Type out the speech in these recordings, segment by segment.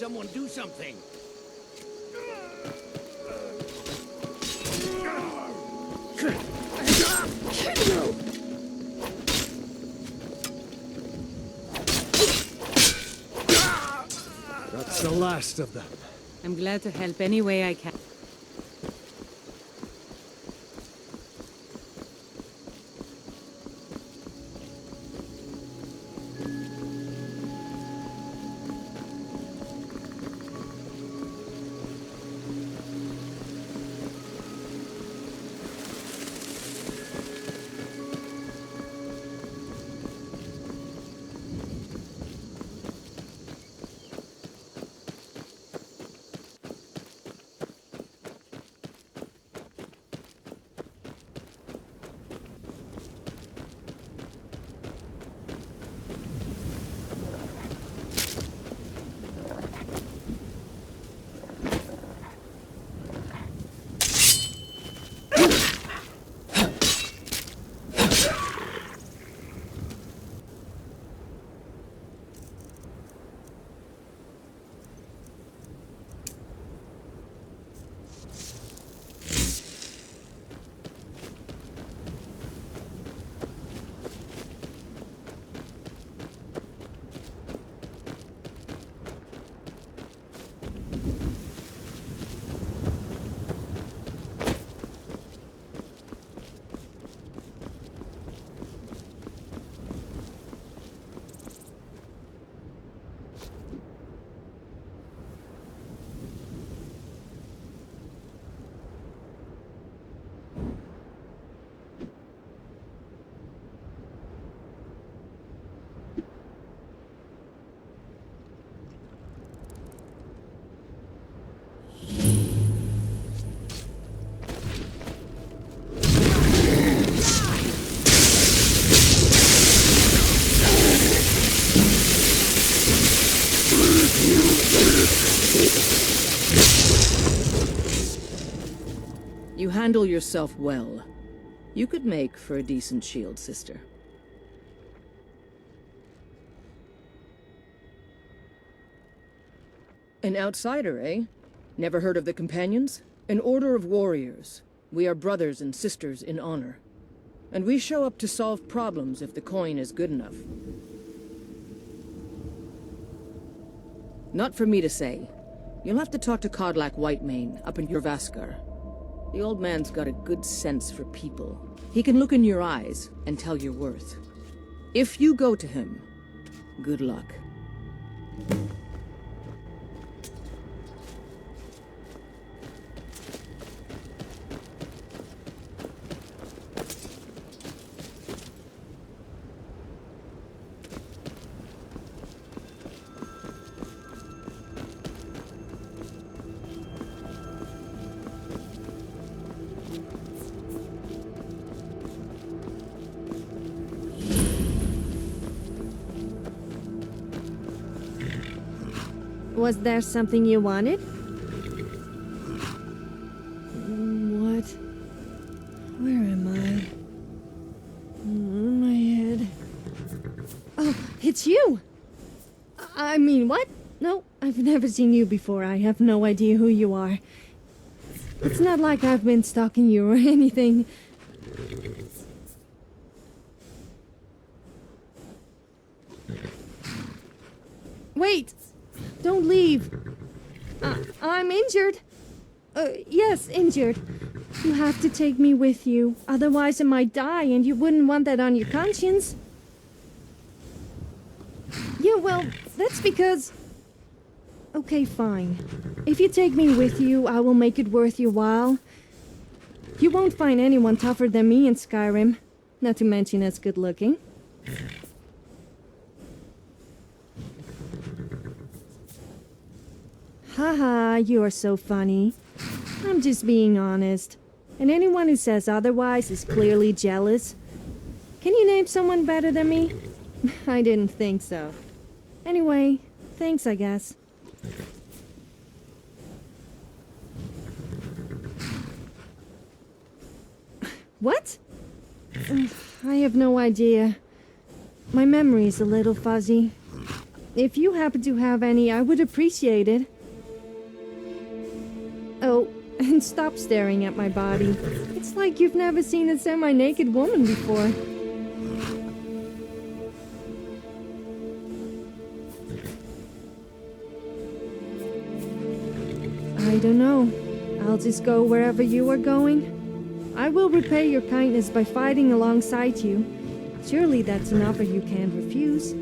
someone do something. That's the last of them. I'm glad to help any way I can. You handle yourself well. You could make for a decent shield, sister. An outsider, eh? Never heard of the Companions? An order of warriors. We are brothers and sisters in honor. And we show up to solve problems if the coin is good enough. Not for me to say. You'll have to talk to Kodlak Whitemane up in Jorvaskar. The old man's got a good sense for people. He can look in your eyes and tell your worth. If you go to him, good luck. Was there something you wanted? What? Where am I? My head. Oh, it's you! I mean, what? No, I've never seen you before. I have no idea who you are. It's not like I've been stalking you or anything. Wait! Don't leave. I'm injured. Yes, injured. You have to take me with you. Otherwise I might die, and you wouldn't want that on your conscience. Yeah, well, that's because... Okay, fine. If you take me with you, I will make it worth your while. You won't find anyone tougher than me in Skyrim. Not to mention as good looking. Haha, you are so funny. I'm just being honest. And anyone who says otherwise is clearly jealous. Can you name someone better than me? I didn't think so. Anyway, thanks, I guess. What? I have no idea. My memory's a little fuzzy. If you happen to have any, I would appreciate it. Oh, and stop staring at my body. It's like you've never seen a semi-naked woman before. I don't know. I'll just go wherever you are going. I will repay your kindness by fighting alongside you. Surely that's an offer you can't refuse.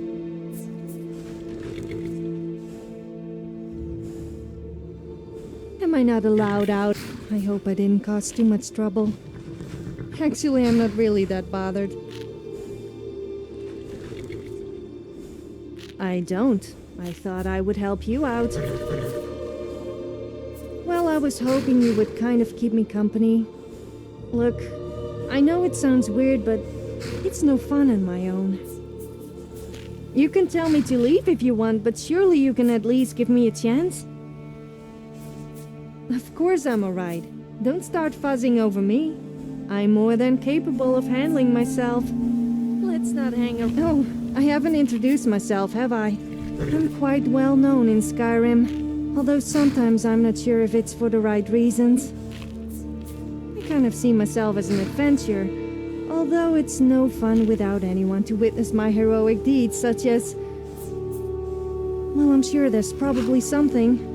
Am I not allowed out? I hope I didn't cause too much trouble. Actually, I'm not really that bothered. I don't. I thought I would help you out. Well, I was hoping you would kind of keep me company. Look, I know it sounds weird, but it's no fun on my own. You can tell me to leave if you want, but surely you can at least give me a chance? Of course I'm alright. Don't start fussing over me. I'm more than capable of handling myself. Let's not hang around. Oh, I haven't introduced myself, have I? I'm quite well known in Skyrim, although sometimes I'm not sure if it's for the right reasons. I kind of see myself as an adventurer, although it's no fun without anyone to witness my heroic deeds, such as... Well, I'm sure there's probably something.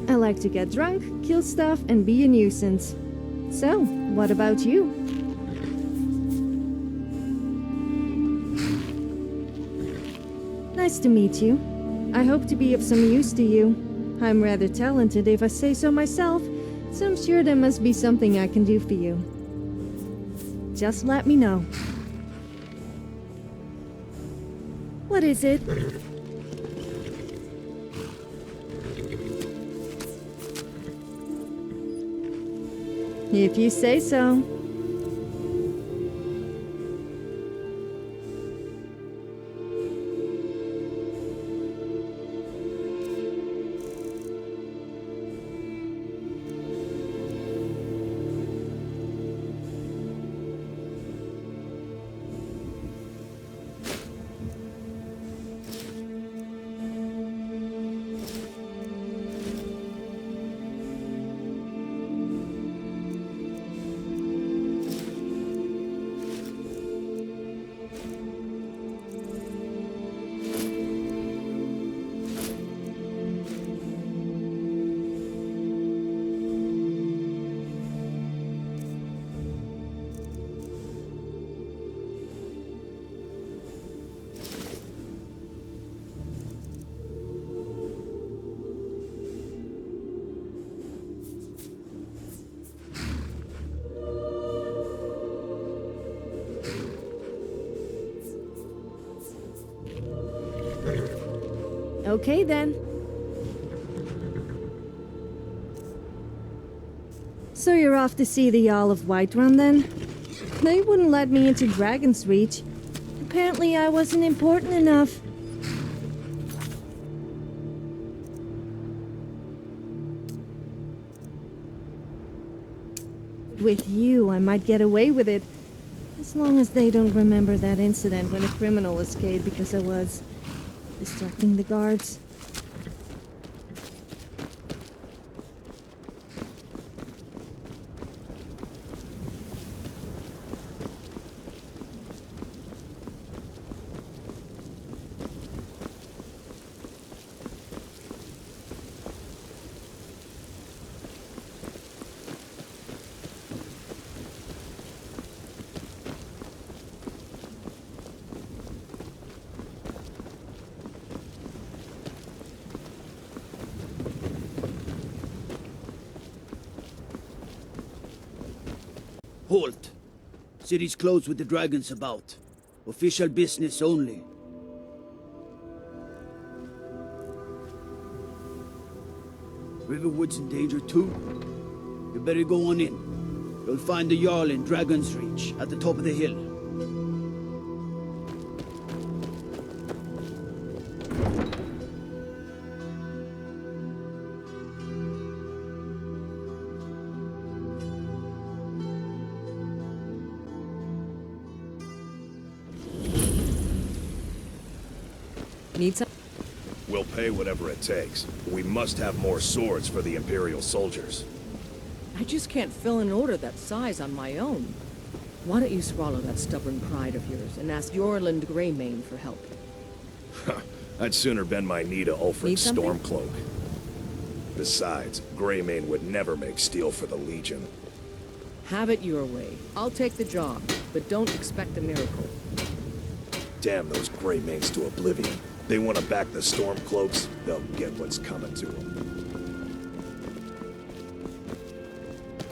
I like to get drunk, kill stuff, and be a nuisance. So, what about you? Nice to meet you. I hope to be of some use to you. I'm rather talented if I say so myself, so I'm sure there must be something I can do for you. Just let me know. What is it? If you say so. Okay then. So you're off to see the Jarl of Whiterun then? They wouldn't let me into Dragon's Reach. Apparently I wasn't important enough. With you, I might get away with it. As long as they don't remember that incident when a criminal escaped because I was distracting the guards. Halt! City's closed with the dragons about. Official business only. Riverwood's in danger too. You better go on in. You'll find the Jarl in Dragon's Reach, at the top of the hill. Need some? We'll pay whatever it takes. We must have more swords for the Imperial soldiers. I just can't fill an order that size on my own. Why don't you swallow that stubborn pride of yours and ask Yorland Greymane for help? I'd sooner bend my knee to Ulfric Need something? Stormcloak. Besides, Greymane would never make steel for the Legion. Have it your way. I'll take the job, but don't expect a miracle. Damn those Greymanes to oblivion. They want to back the Stormcloaks, they'll get what's coming to them.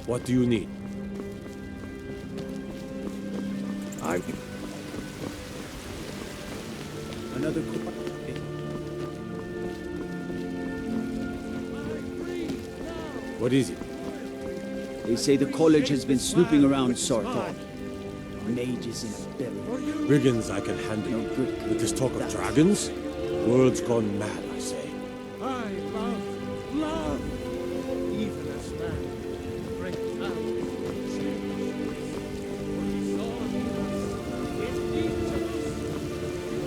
What do you need? Another What is it? They say the college has been snooping around Sarthal. Mage is in a belly. Brigands I can handle. No good. With this talk of dragons? World's gone mad, I say. I love, love, even as man, great power for he saw in us, in each of us.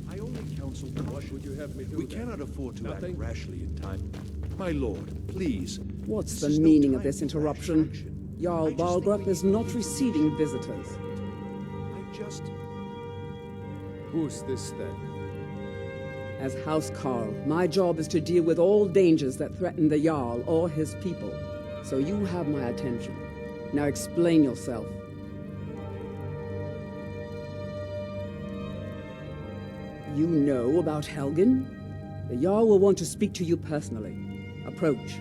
I only counsel caution. Would you have me do We that? cannot afford to Nothing? act rashly in time. My lord, please. What's this the is no meaning time of this for rash interruption? action. I Jarl just think Balgruuf we is need not to receiving take visitors. I just... Who's this then? As House Carl, my job is to deal with all dangers that threaten the Jarl or his people. So you have my attention. Now explain yourself. You know about Helgen? The Jarl will want to speak to you personally. Approach.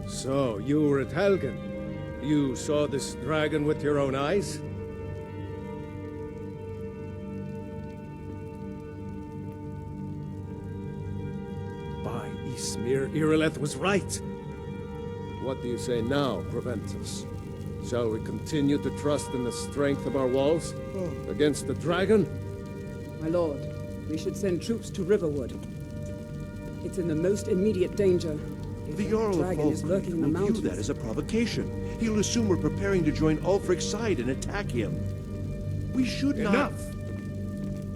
So, you were at Helgen. You saw this dragon with your own eyes? By Ysmir, Irileth was right. What do you say now, Proventus? Shall we continue to trust in the strength of our walls? Against the dragon? My lord, we should send troops to Riverwood. It's in the most immediate danger. If The that Jarl of dragon is Falkreath lurking in the will view mountains. that as a provocation. He'll assume we're preparing to join Ulfric's side and attack him. We should not... Enough!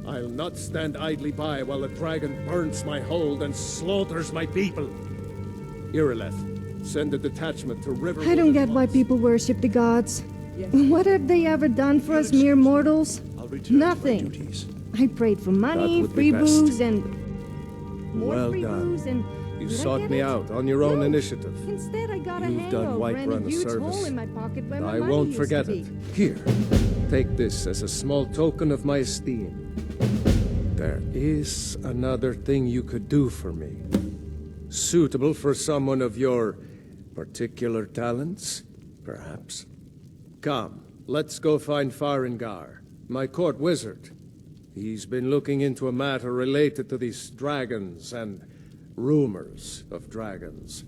I'll not stand idly by while the dragon burns my hold and slaughters my people. Irileth, send a detachment to Riverwood. I don't at get why once. people worship the gods. Yes. What have they ever done for us mere mortals? I'll return Nothing. to my duties. I prayed for money, would be free best. booze, and more Well free done. booze, and You did I sought get me it? out on your own No. initiative. Instead, I got a You've done hangover and a Whiterun a huge service. hole in my pocket where my I money won't used forget to it. be. Here, take this as a small token of my esteem. There is another thing you could do for me. Suitable for someone of your particular talents, perhaps. Come, let's go find Farengar, my court wizard. He's been looking into a matter related to these dragons and rumors of dragons.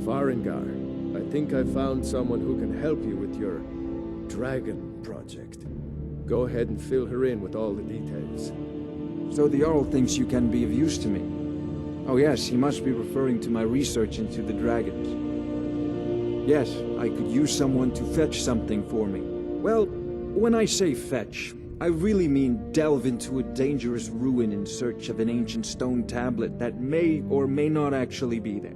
Farengar, I think I found someone who can help you with your dragon project. Go ahead and fill her in with all the details. So the Jarl thinks you can be of use to me. Oh yes, he must be referring to my research into the dragons. Yes, I could use someone to fetch something for me. Well, when I say fetch, I really mean delve into a dangerous ruin in search of an ancient stone tablet that may or may not actually be there.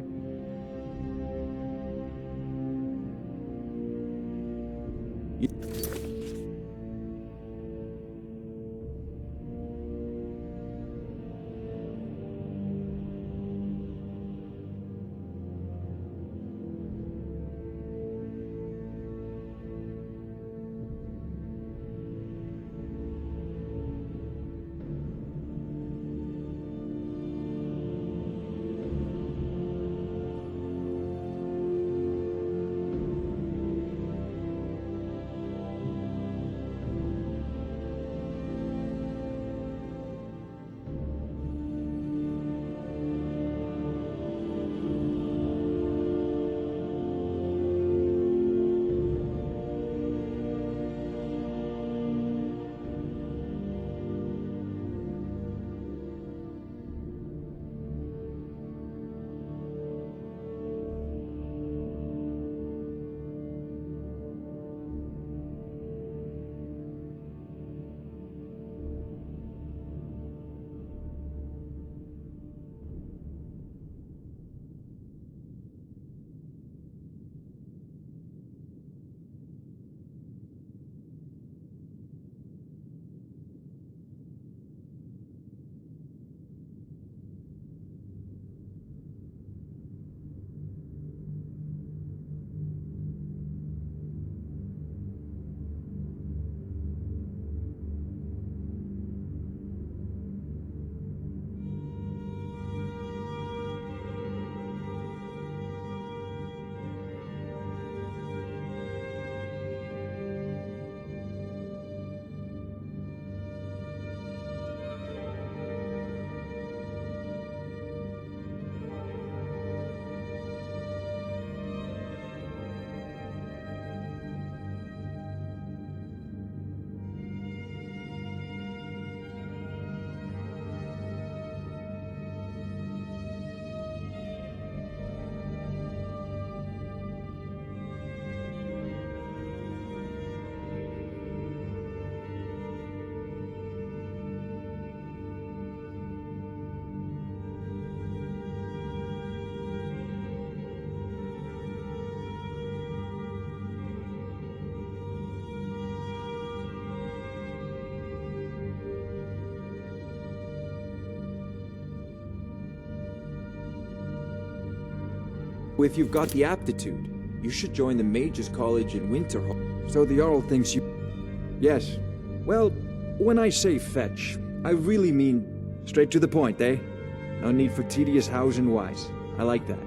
If you've got the aptitude, you should join the Mage's College in Winterhold. So the Jarl thinks you... Yes. Well, when I say fetch, I really mean straight to the point, eh? No need for tedious hows and whys. I like that.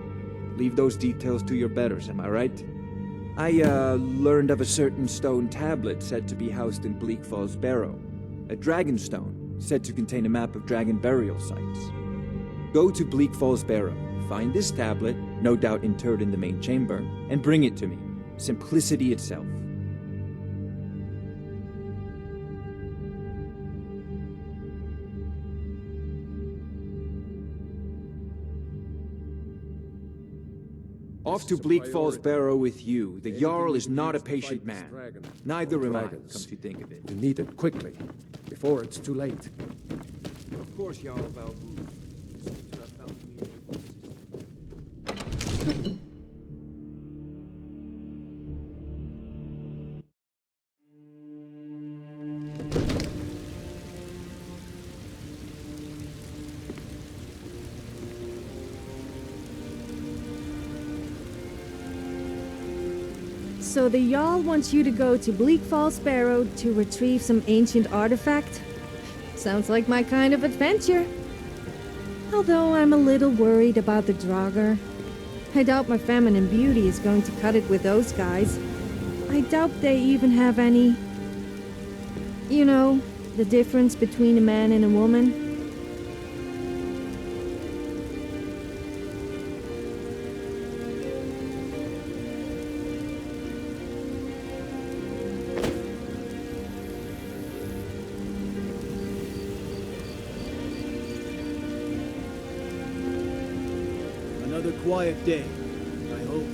Leave those details to your betters, am I right? I, learned of a certain stone tablet said to be housed in Bleak Falls Barrow. A dragon stone, said to contain a map of dragon burial sites. Go to Bleak Falls Barrow, find this tablet, no doubt interred in the main chamber, and bring it to me. Simplicity itself. Off to Bleak Falls Barrow with you. The Jarl is not a patient man. Neither am I, come to think of it. You need it quickly, before it's too late. Of course, Jarl Valbu. So the Jarl wants you to go to Bleak Falls Barrow to retrieve some ancient artifact? Sounds like my kind of adventure. Although I'm a little worried about the Draugr. I doubt my feminine beauty is going to cut it with those guys. I doubt they even have any... You know, the difference between a man and a woman. Another quiet day, I hope.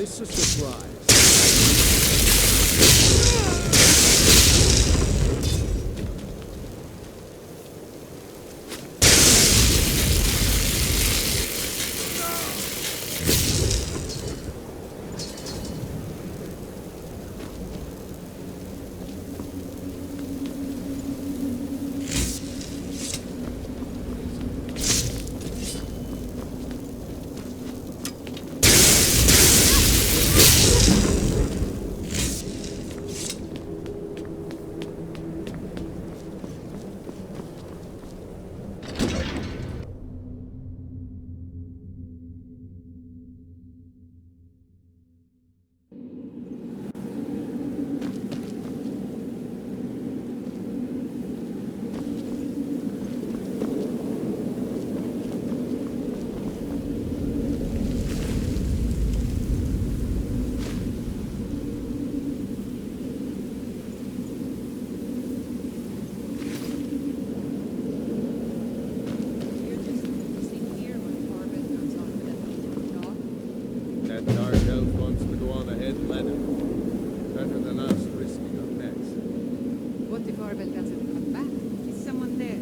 this a surprise? That dark elf wants to go on ahead, let him. Better than us risking our necks. What if Arbel doesn't come back? Is someone there?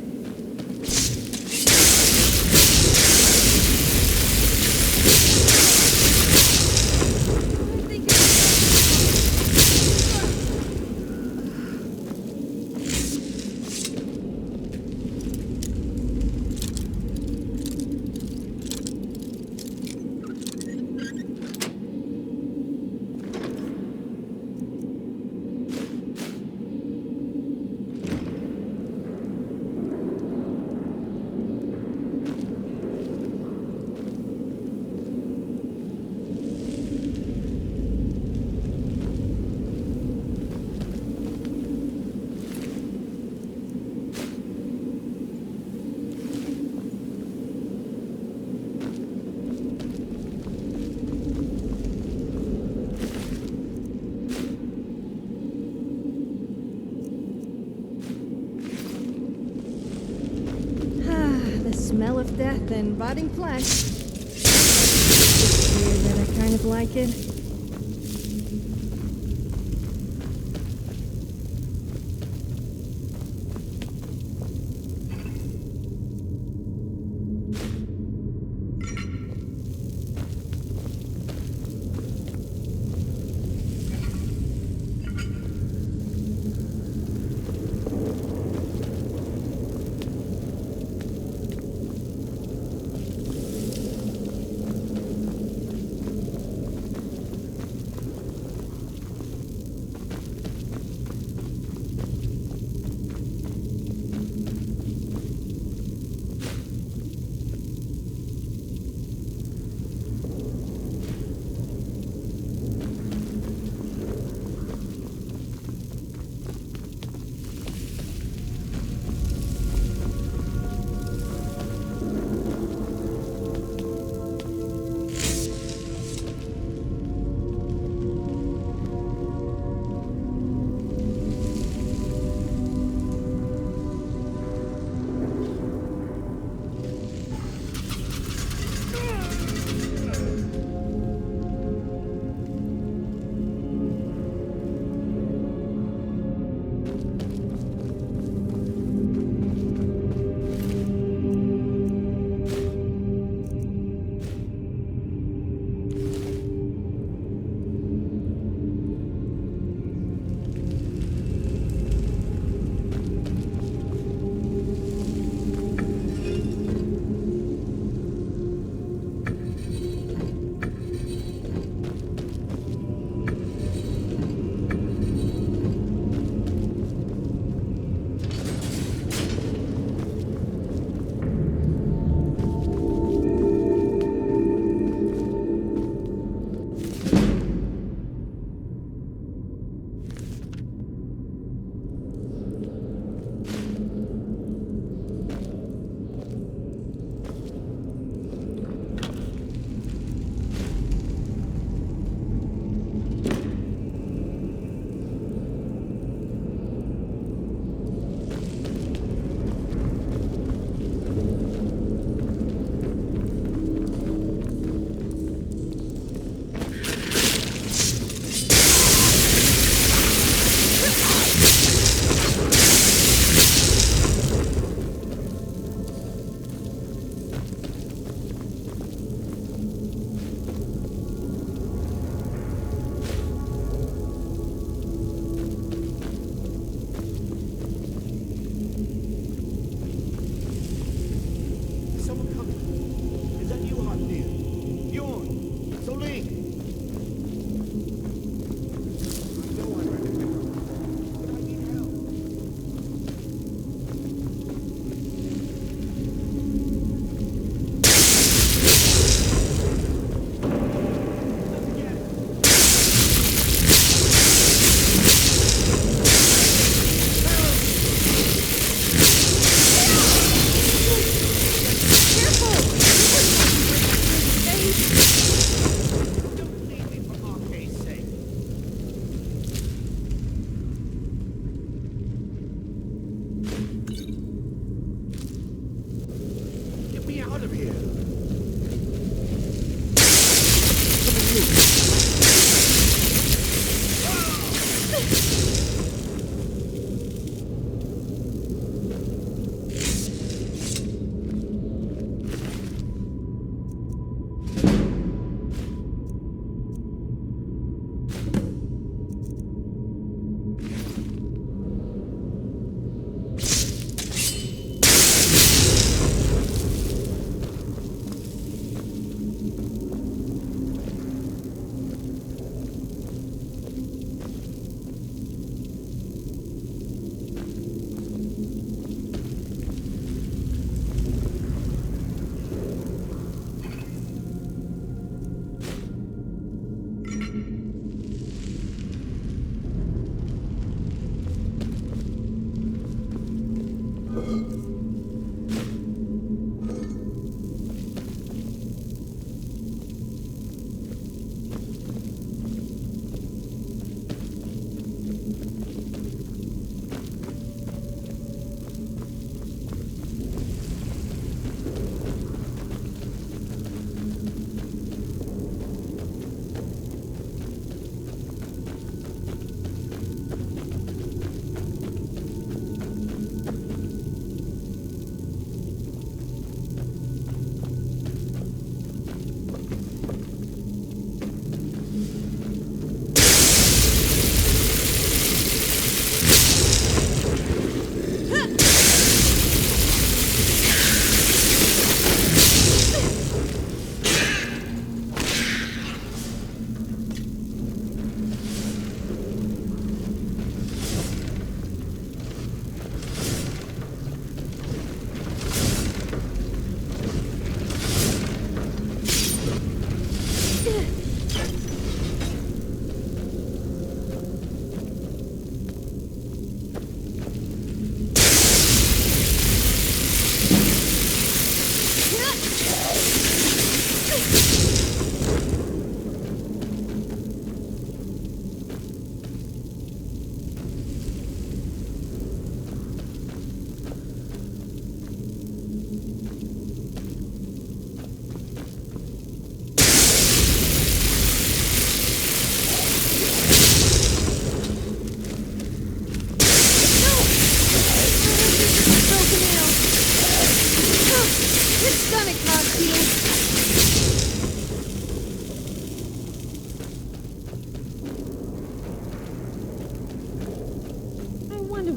Smell of death and rotting flesh. It's weird that I kind of like it.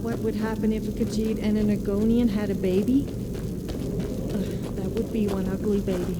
what would happen if a Khajiit and an Argonian had a baby? That would be one ugly baby.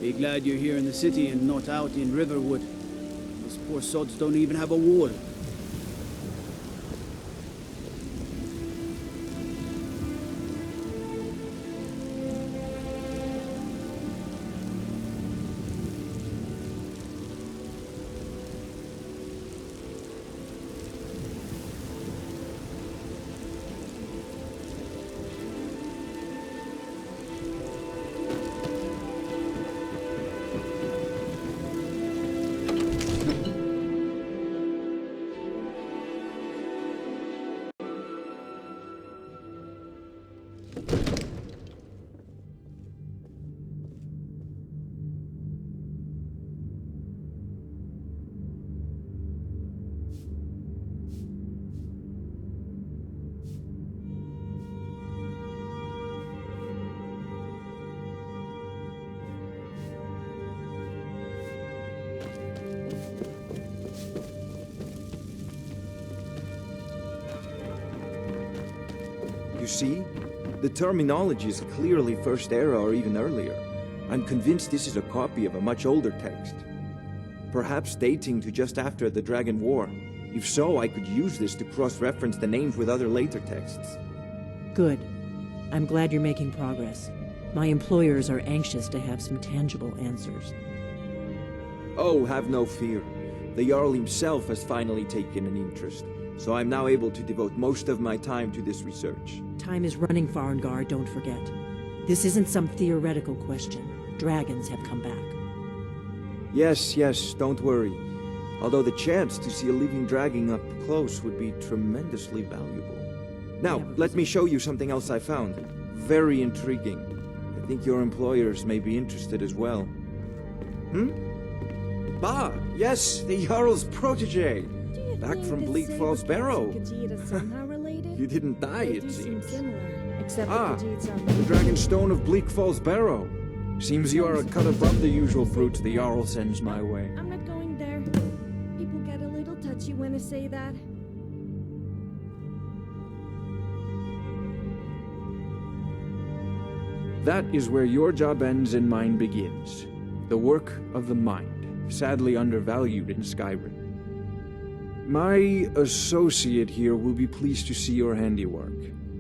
Be glad you're here in the city and not out in Riverwood. Those poor sods don't even have a wall. You see? The terminology is clearly First Era or even earlier. I'm convinced this is a copy of a much older text. Perhaps dating to just after the Dragon War. If so, I could use this to cross-reference the names with other later texts. Good. I'm glad you're making progress. My employers are anxious to have some tangible answers. Oh, have no fear. The Jarl himself has finally taken an interest, so I'm now able to devote most of my time to this research. Time is running, Farengar, don't forget. This isn't some theoretical question. Dragons have come back. Yes, don't worry. Although the chance to see a living dragon up close would be tremendously valuable. Now, let me show you something else I found. Very intriguing. I think your employers may be interested as well. Yes, the Jarl's protege. Back from Bleak Falls Barrow. You didn't die, it seems. The Dragon Stone of Bleak Falls Barrow. Seems you are a cut above the usual fruits the Jarl sends my way. I'm not going there. People get a little touchy when I say that. That is where your job ends and mine begins. The work of the mind, sadly undervalued in Skyrim. My associate here will be pleased to see your handiwork.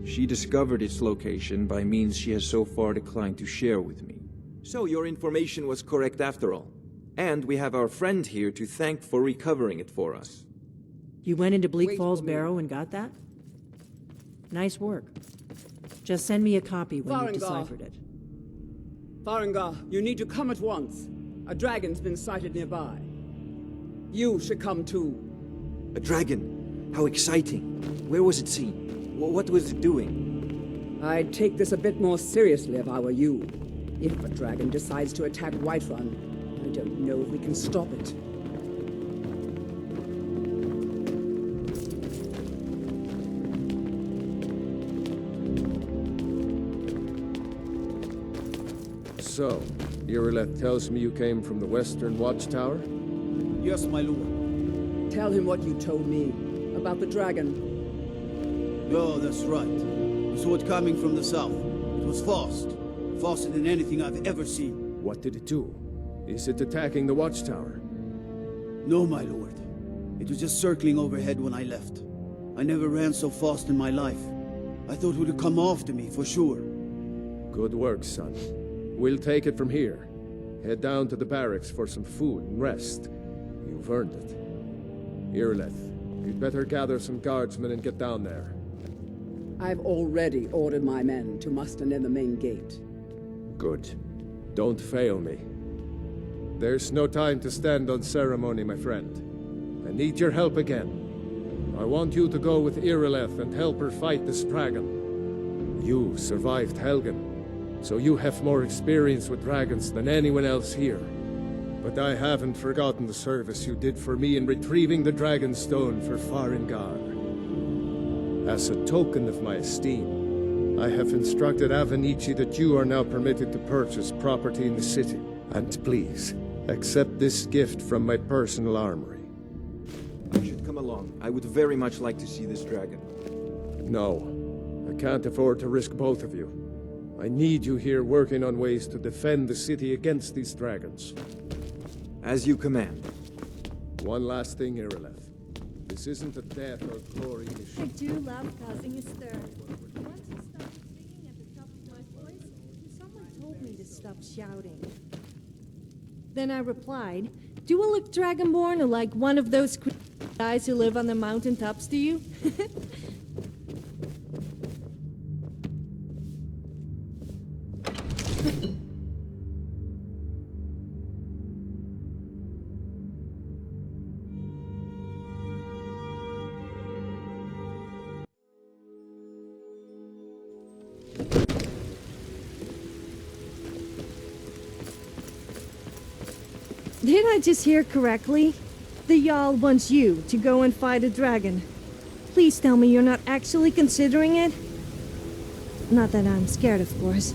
She discovered its location by means she has so far declined to share with me. So your information was correct after all. And we have our friend here to thank for recovering it for us. You went into Bleak Falls Barrow and got that? Nice work. Just send me a copy when you've deciphered it. Farengar, you need to come at once. A dragon's been sighted nearby. You should come too. A dragon? How exciting. Where was it seen? What was it doing? I'd take this a bit more seriously if I were you. If a dragon decides to attack Whiterun, I don't know if we can stop it. So, Irileth tells me you came from the Western Watchtower? Yes, my lord. Tell him what you told me about the dragon. Oh, that's right. We saw it coming from the south. It was fast. Faster than anything I've ever seen. What did it do? Is it attacking the Watchtower? No, my lord. It was just circling overhead when I left. I never ran so fast in my life. I thought it would come after me, for sure. Good work, son. We'll take it from here. Head down to the barracks for some food and rest. You've earned it. Irileth, you'd better gather some guardsmen and get down there. I've already ordered my men to muster near the main gate. Good. Don't fail me. There's no time to stand on ceremony, my friend. I need your help again. I want you to go with Irileth and help her fight this dragon. You survived Helgen, so you have more experience with dragons than anyone else here. But I haven't forgotten the service you did for me in retrieving the Dragon Stone for Farengar. As a token of my esteem, I have instructed Avenici that you are now permitted to purchase property in the city. And please, accept this gift from my personal armory. I should come along. I would very much like to see this dragon. No, I can't afford to risk both of you. I need you here working on ways to defend the city against these dragons. As you command. One last thing, Irileth. This isn't a death or glory I mission. do love causing a stir. Once I started singing at the top of my voice, someone told me to stop shouting. Then I replied, "Do I look dragonborn or like one of those guys who live on the mountaintops to you?" Did I just hear correctly? The Jarl wants you to go and fight a dragon. Please tell me you're not actually considering it. Not that I'm scared, of course.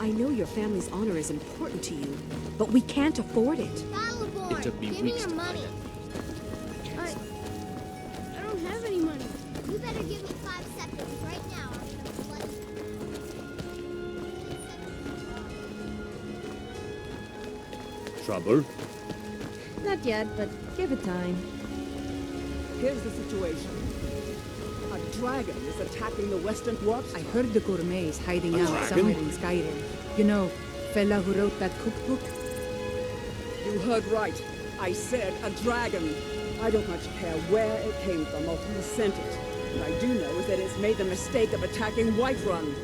I know your family's honor is important to you, but we can't afford it. Battleborn, It took me give me weeks your to money. I don't have any money. You better give me 5 seconds right now. I'm gonna bloody. Trouble? Not yet, but give it time. Here's the situation. A dragon is attacking the western what? I heard the gourmet is hiding out dragon? somewhere in Skyrim. You know, fella who wrote that cookbook? You heard right. I said a dragon. I don't much care where it came from or who sent it. What I do know is that it's made the mistake of attacking Whiterun.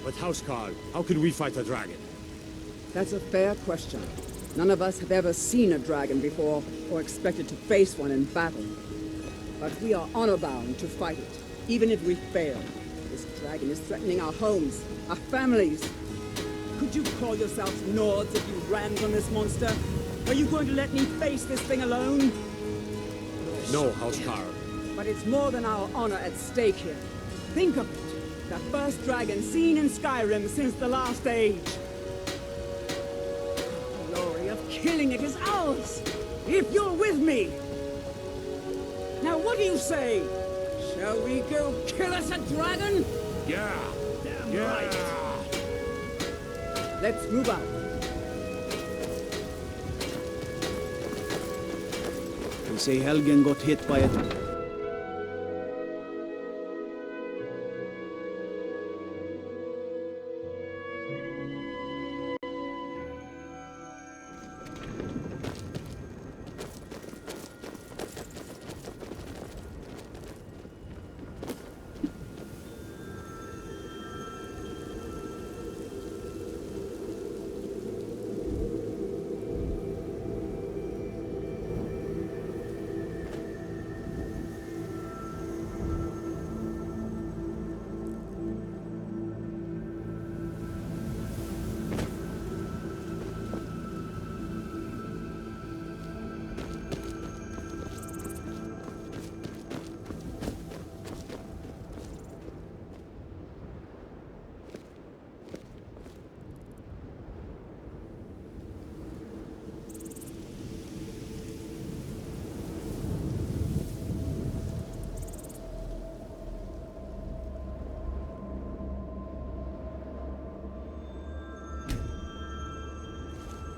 But Housecarl, how can we fight a dragon? That's a fair question. None of us have ever seen a dragon before, or expected to face one in battle. But we are honor-bound to fight it, even if we fail. This dragon is threatening our homes, our families. Could you call yourselves Nords if you ran from this monster? Are you going to let me face this thing alone? No, Housecarl. But it's more than our honor at stake here. Think of it. The first dragon seen in Skyrim since the last age. The glory of killing it is ours, if you're with me. Now what do you say? Shall we go kill us a dragon? Yeah. Damn right. Let's move out. They say Helgen got hit by a...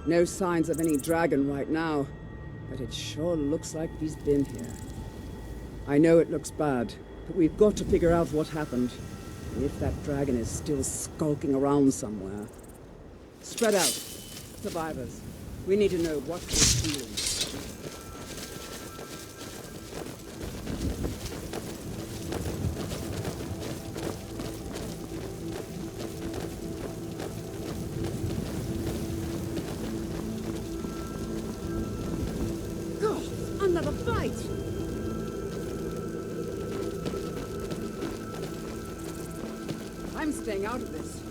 No signs of any dragon right now, but it sure looks like he's been here. I know it looks bad, but we've got to figure out what happened. And if that dragon is still skulking around somewhere. Spread out. Survivors. We need to know what we're doing. Another fight! I'm staying out of this.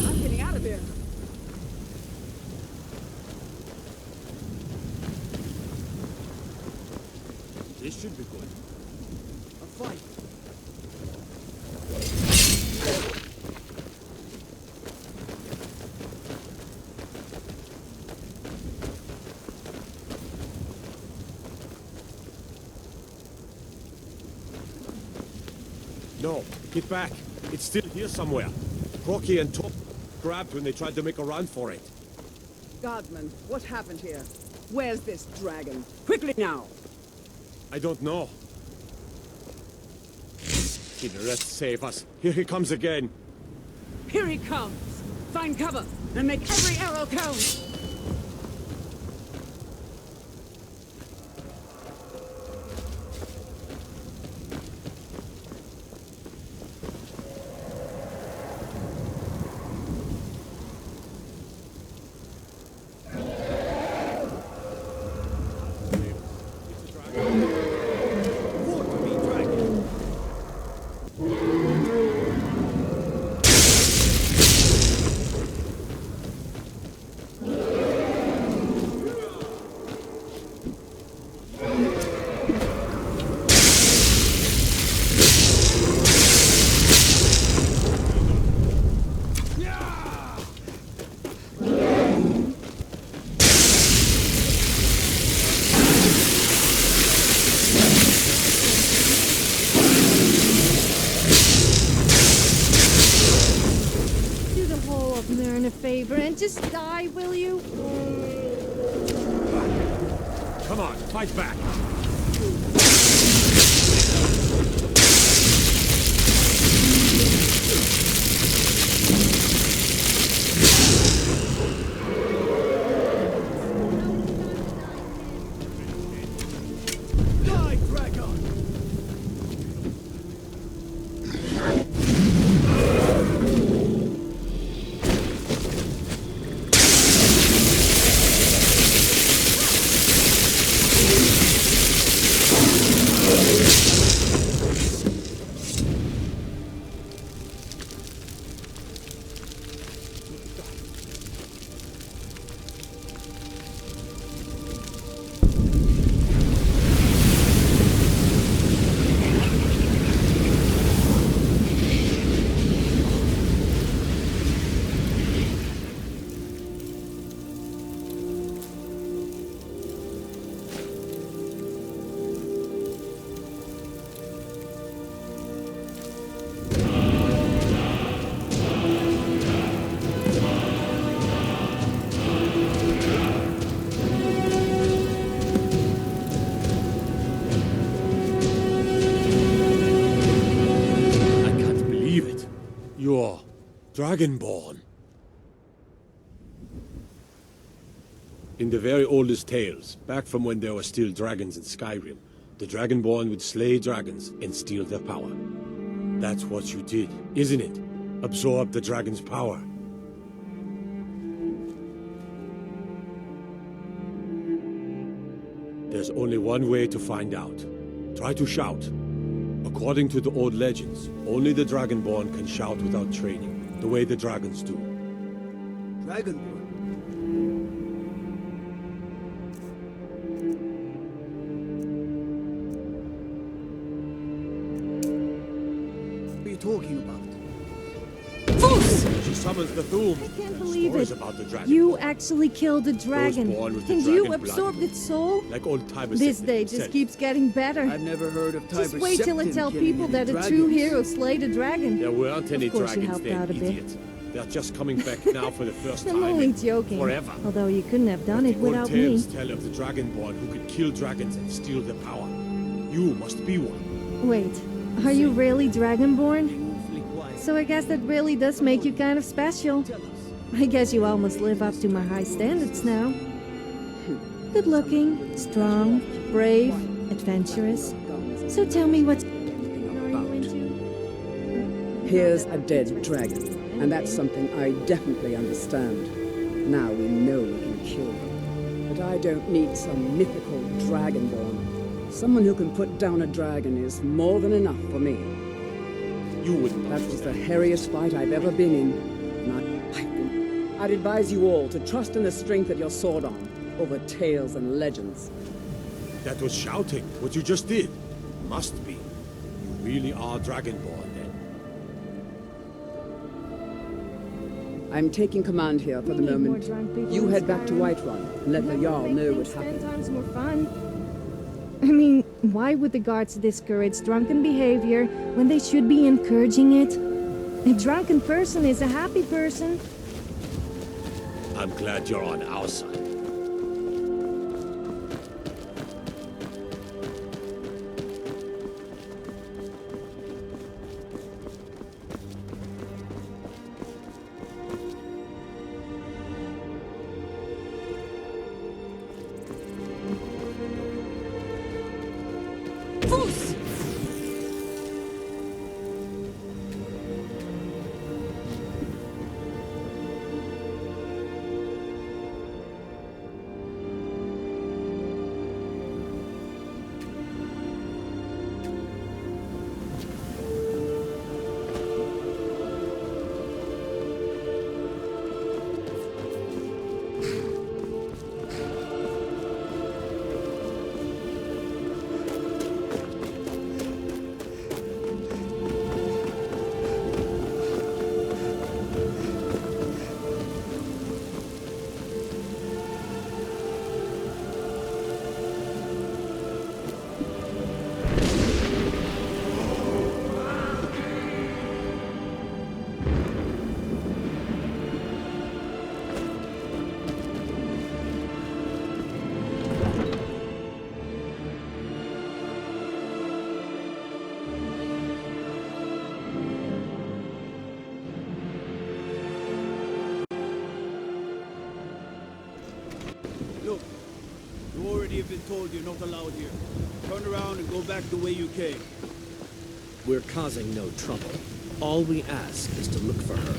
I'm getting out of here. This should be good. A fight. No, get back. It's still here somewhere. Crocky and Top grabbed when they tried to make a run for it. Guardsman, what happened here? Where's this dragon? Quickly now! I don't know. Kinnereth, save us. Here he comes again. Here he comes! Find cover, and make every arrow count! Just die, will you? Come on, fight back. Die, dragon! You're Dragonborn. In the very oldest tales, back from when there were still dragons in Skyrim, the Dragonborn would slay dragons and steal their power. That's what you did, isn't it? Absorb the dragon's power. There's only one way to find out. Try to shout. According to the old legends, only the Dragonborn can shout without training, the way the dragons do. Dragonborn? What are you talking about? She summons the Thum. I can't believe Stories it. about the dragon. You actually killed a dragon. born with the And you dragon blood. absorbed its soul? Like old Tiber This said day himself. just keeps getting better. I've never heard of Tiber Just wait till I Septim tell killing people any that a dragons. true hero slayed a dragon. There weren't any Of course you dragons helped out a then, bit. idiot. They're just coming back now for the first I'm time only in joking. forever. Although you couldn't have done it Old without me. tales tell of the Dragonborn who could kill dragons and steal their power. You must be one. Wait, are you really Dragonborn? Awfully quiet. So I guess that really does make you kind of special. Tell us. I guess you almost live up to my high standards now. Good looking, strong, brave, adventurous. So tell me what's... Are you into? Here's a dead dragon, and that's something I definitely understand. Now we know we can kill them. But I don't need some mythical dragonborn. Someone who can put down a dragon is more than enough for me. You wouldn't. That was the hairiest fight I've ever been in. And I'd advise you all to trust in the strength of your sword arm over tales and legends. That was shouting, what you just did. Must be. You really are Dragonborn, then. I'm taking command here for the moment. You head back to Whiterun and let the Jarl know what happened. 10 times more fun. I mean, why would the guards discourage drunken behavior when they should be encouraging it? A drunken person is a happy person. I'm glad you're on our side. Look, you already have been told you're not allowed here. Turn around and go back the way you came. We're causing no trouble. All we ask is to look for her.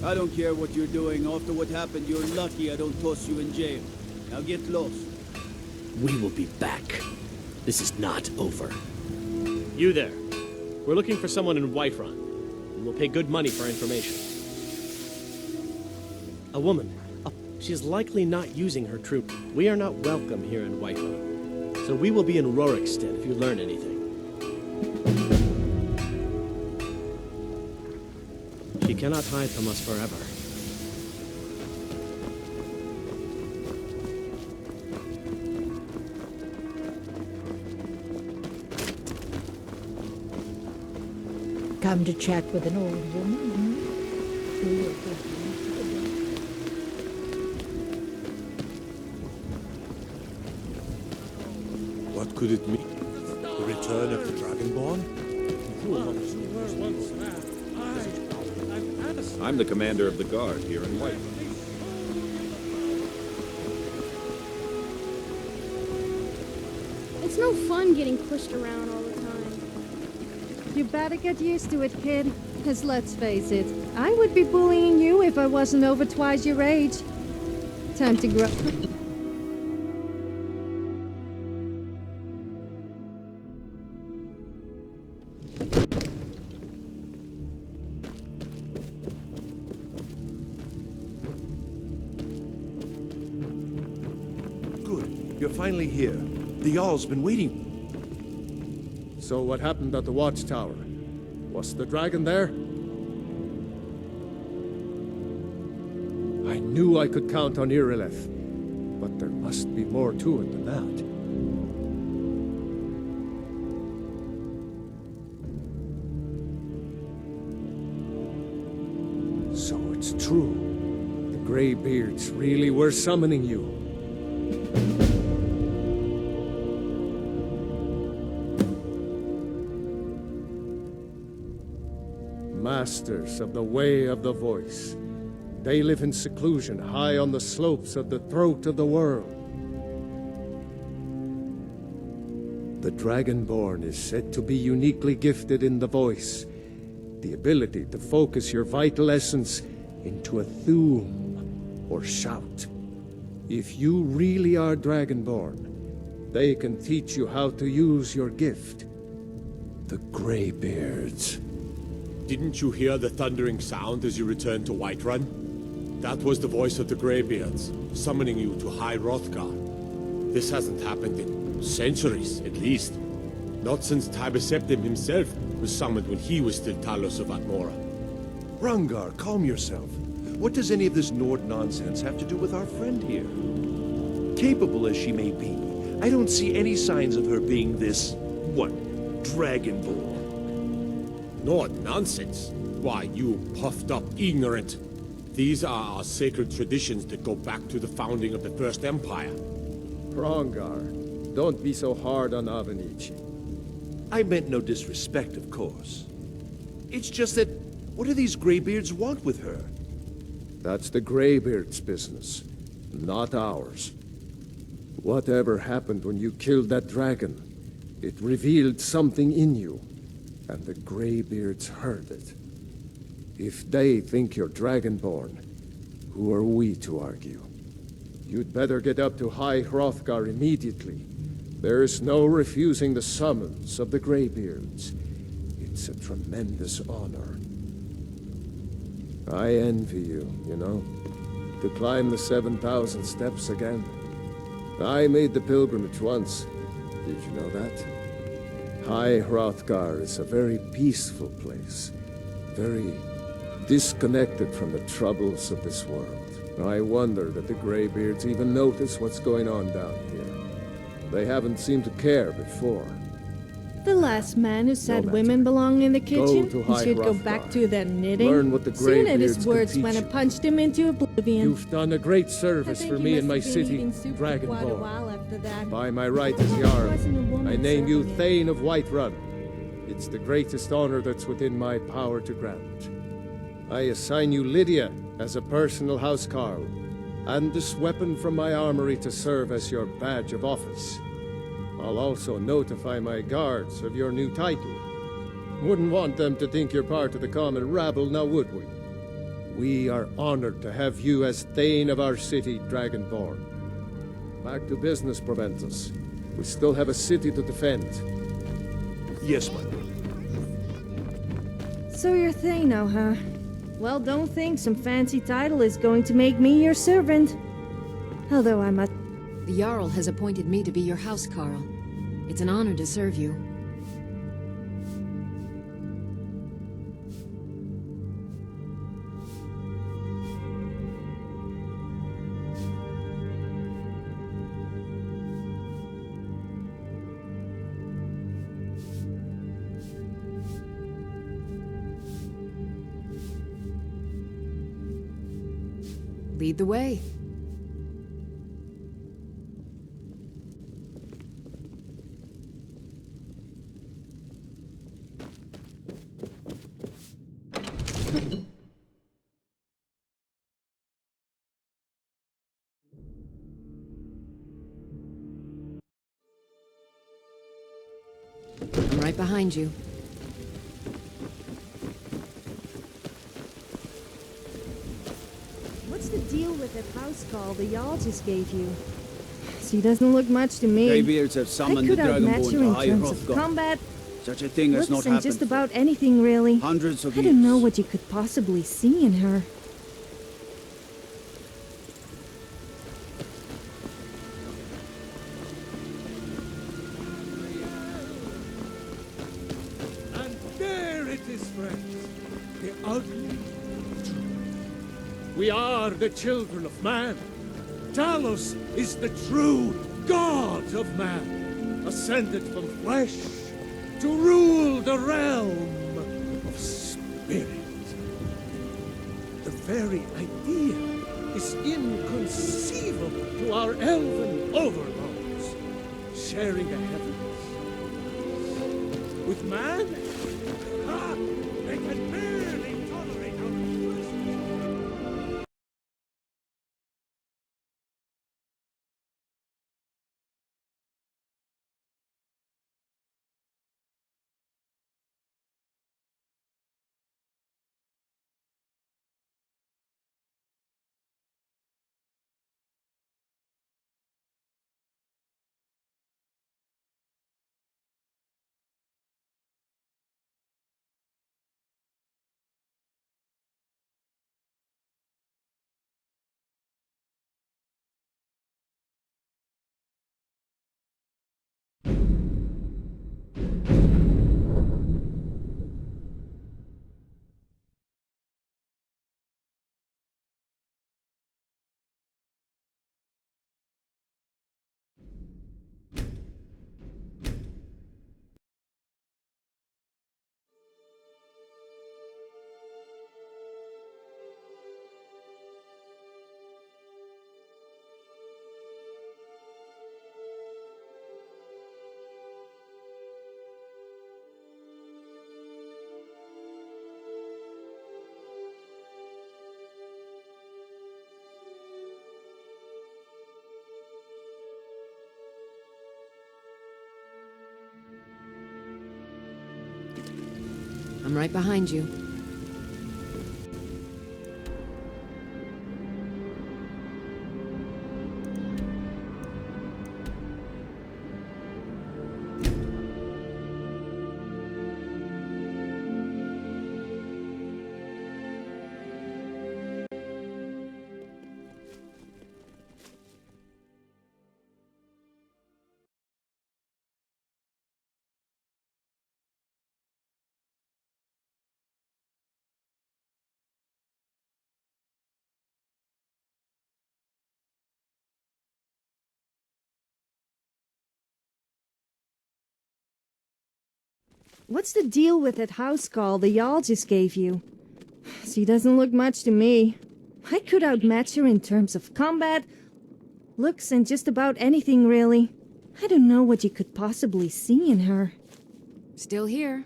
I don't care what you're doing. After what happened, you're lucky I don't toss you in jail. Now get lost. We will be back. This is not over. You there. We're looking for someone in Whiterun, and we'll pay good money for information. A woman. She's likely not using her troop. We are not welcome here in Whiterun, so we will be in Rorikstead if you learn anything. She cannot hide from us forever. Come to chat with an old woman? What could it mean? The return of the Dragonborn? I'm the commander of the guard here in White. It's no fun getting pushed around all the time. You better get used to it, kid. Cause let's face it, I would be bullying you if I wasn't over twice your age. Time to grow. Good. You're finally here. The Jarl's been waiting. So what happened at the watchtower? Was the dragon there? I knew I could count on Irileth, but there must be more to it than that. So it's true. The Greybeards really were summoning you. Masters of the Way of the Voice. They live in seclusion high on the slopes of the throat of the world. The Dragonborn is said to be uniquely gifted in the voice, the ability to focus your vital essence into a thum or shout. If you really are Dragonborn, they can teach you how to use your gift. The Greybeards. Didn't you hear the thundering sound as you returned to Whiterun? That was the voice of the Greybeards, summoning you to High Hrothgar. This hasn't happened in centuries, at least. Not since Tibeseptim himself was summoned when he was still Talos of Atmora. Rungar, calm yourself. What does any of this Nord nonsense have to do with our friend here? Capable as she may be, I don't see any signs of her being this, what, Dragonborn. Nord nonsense? Why, you puffed up ignorant. These are our sacred traditions that go back to the founding of the First Empire. Rongar, don't be so hard on Avenici. I meant no disrespect, of course. It's just that, what do these Greybeards want with her? That's the Greybeards' business, not ours. Whatever happened when you killed that dragon, it revealed something in you, and the Greybeards heard it. If they think you're Dragonborn, who are we to argue? You'd better get up to High Hrothgar immediately. There's no refusing the summons of the Greybeards. It's a tremendous honor. I envy you, you know, to climb the 7,000 steps again. I made the pilgrimage once. Did you know that? High Hrothgar is a very peaceful place. Very disconnected from the troubles of this world. I wonder that the Greybeards even notice what's going on down here. They haven't seemed to care before. The last man who said matter. women belong in the kitchen to and High should go Hrothgar. back to their knitting. Learn what the Soon at his Greybeards can words teach when I you. punched him into oblivion. You've done a great service I for think me you and my must have been city, eating soup for quite a Dragonborn. while after that. By my right as Wasn't a Jarl, woman I name you serving you. Thane of Whiterun. It's the greatest honor that's within my power to grant. I assign you Lydia as a personal housecarl, and this weapon from my armory to serve as your badge of office. I'll also notify my guards of your new title. Wouldn't want them to think you're part of the common rabble, now would we? We are honored to have you as Thane of our city, Dragonborn. Back to business, Proventus. We still have a city to defend. Yes, my lord. So you're Thano, huh? Well, don't think some fancy title is going to make me your servant. Although I must... The Jarl has appointed me to be your housecarl. It's an honor to serve you. Lead the way. I'm right behind you. What's the deal with that house call the Jarl just gave you? She doesn't look much to me. Greybeards have summoned the I could outmatch Dragonborn her to in High terms of Hrothgar. combat. Such a thing has not Looks and happened just for about anything, really. hundreds of I years. don't know what you could possibly see in her. And there it is, friends. The ugly truth. We are the children of man. Talos is the true god of man, ascended from flesh to rule the realm of spirit. The very idea is inconceivable to our elven overlords, sharing the heavens. With man, they can barely tolerate our I'm right behind you. What's the deal with that house call the Jarl just gave you? She doesn't look much to me. I could outmatch her in terms of combat, looks, and just about anything, really. I don't know what you could possibly see in her. Still here.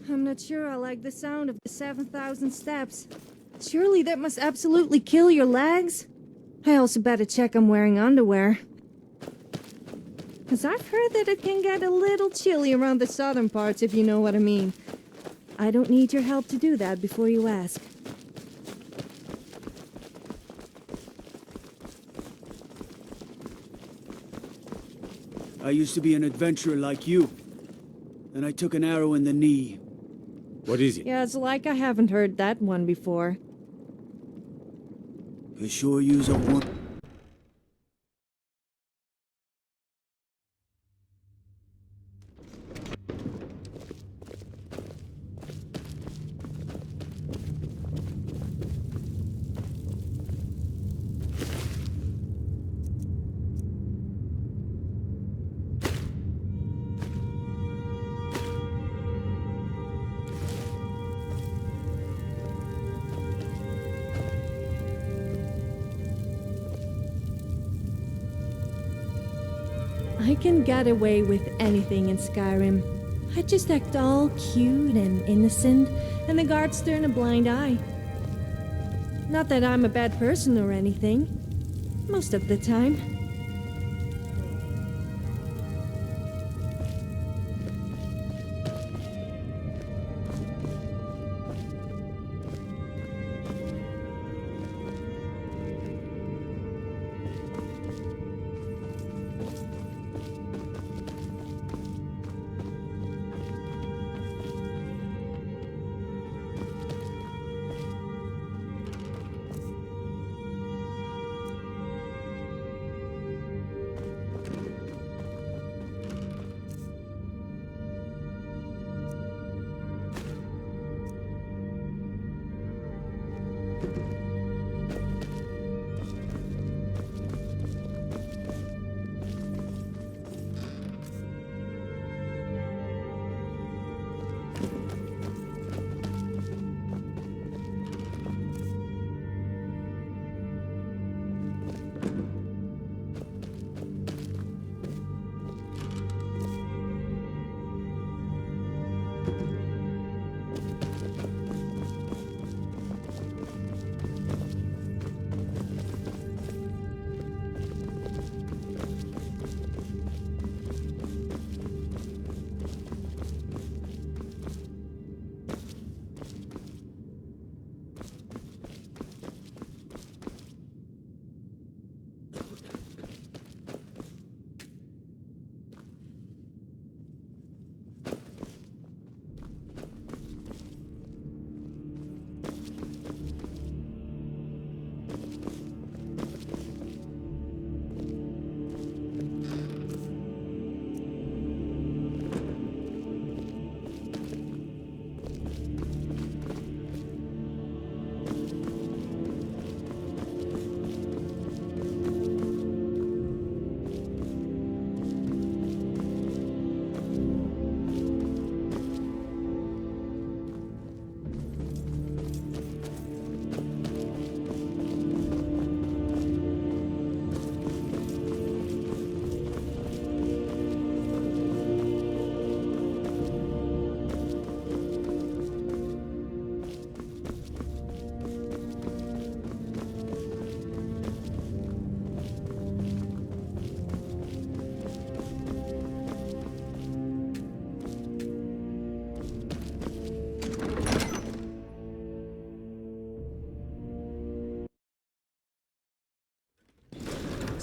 I'm not sure I like the sound of the 7,000 steps. Surely that must absolutely kill your legs? I also better check I'm wearing underwear. 'Cause I've heard that it can get a little chilly around the southern parts, if you know what I mean. I don't need your help to do that before you ask. I used to be an adventurer like you. And I took an arrow in the knee. What is it? Yeah, it's like I haven't heard that one before. I sure use a one. I can get away with anything in Skyrim. I just act all cute and innocent, and the guards turn a blind eye. Not that I'm a bad person or anything. Most of the time.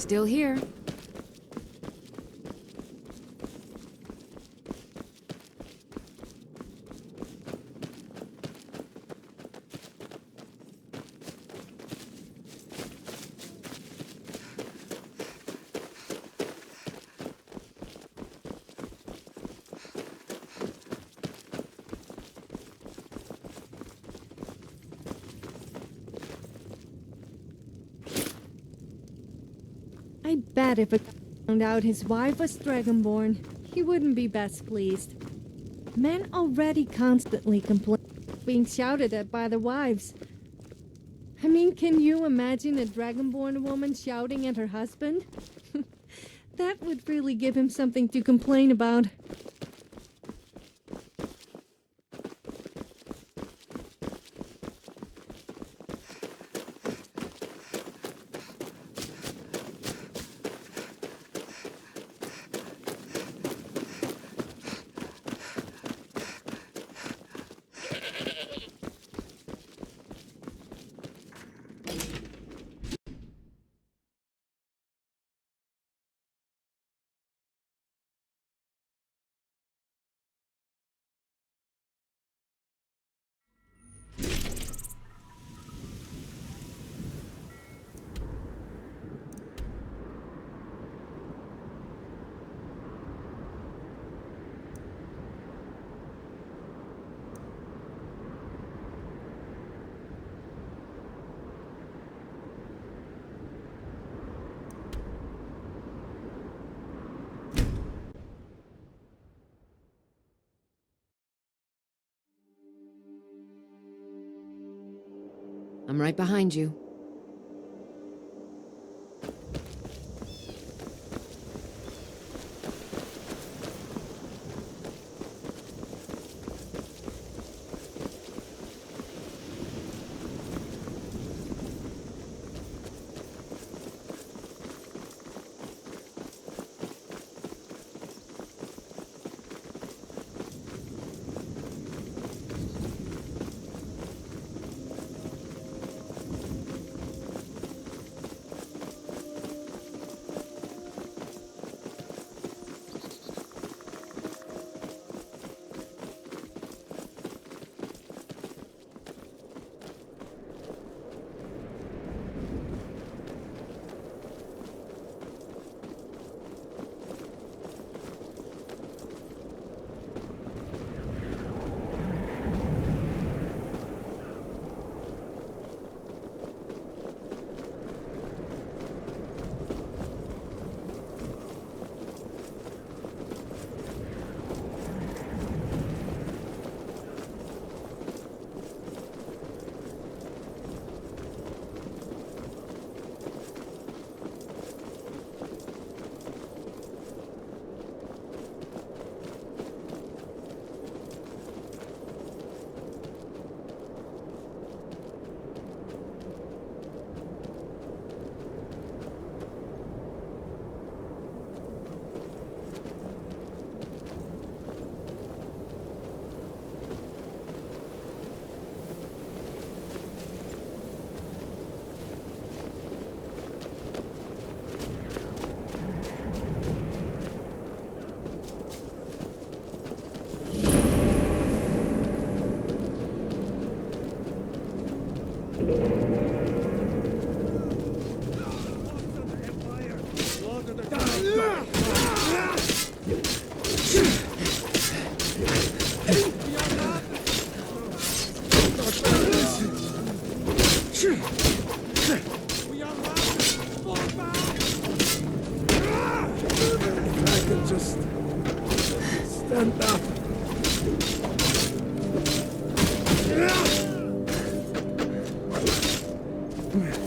Still here. I bet if it found out his wife was Dragonborn, he wouldn't be best pleased. Men already constantly complain being shouted at by their wives. I mean, can you imagine a Dragonborn woman shouting at her husband? That would really give him something to complain about. I'm right behind you.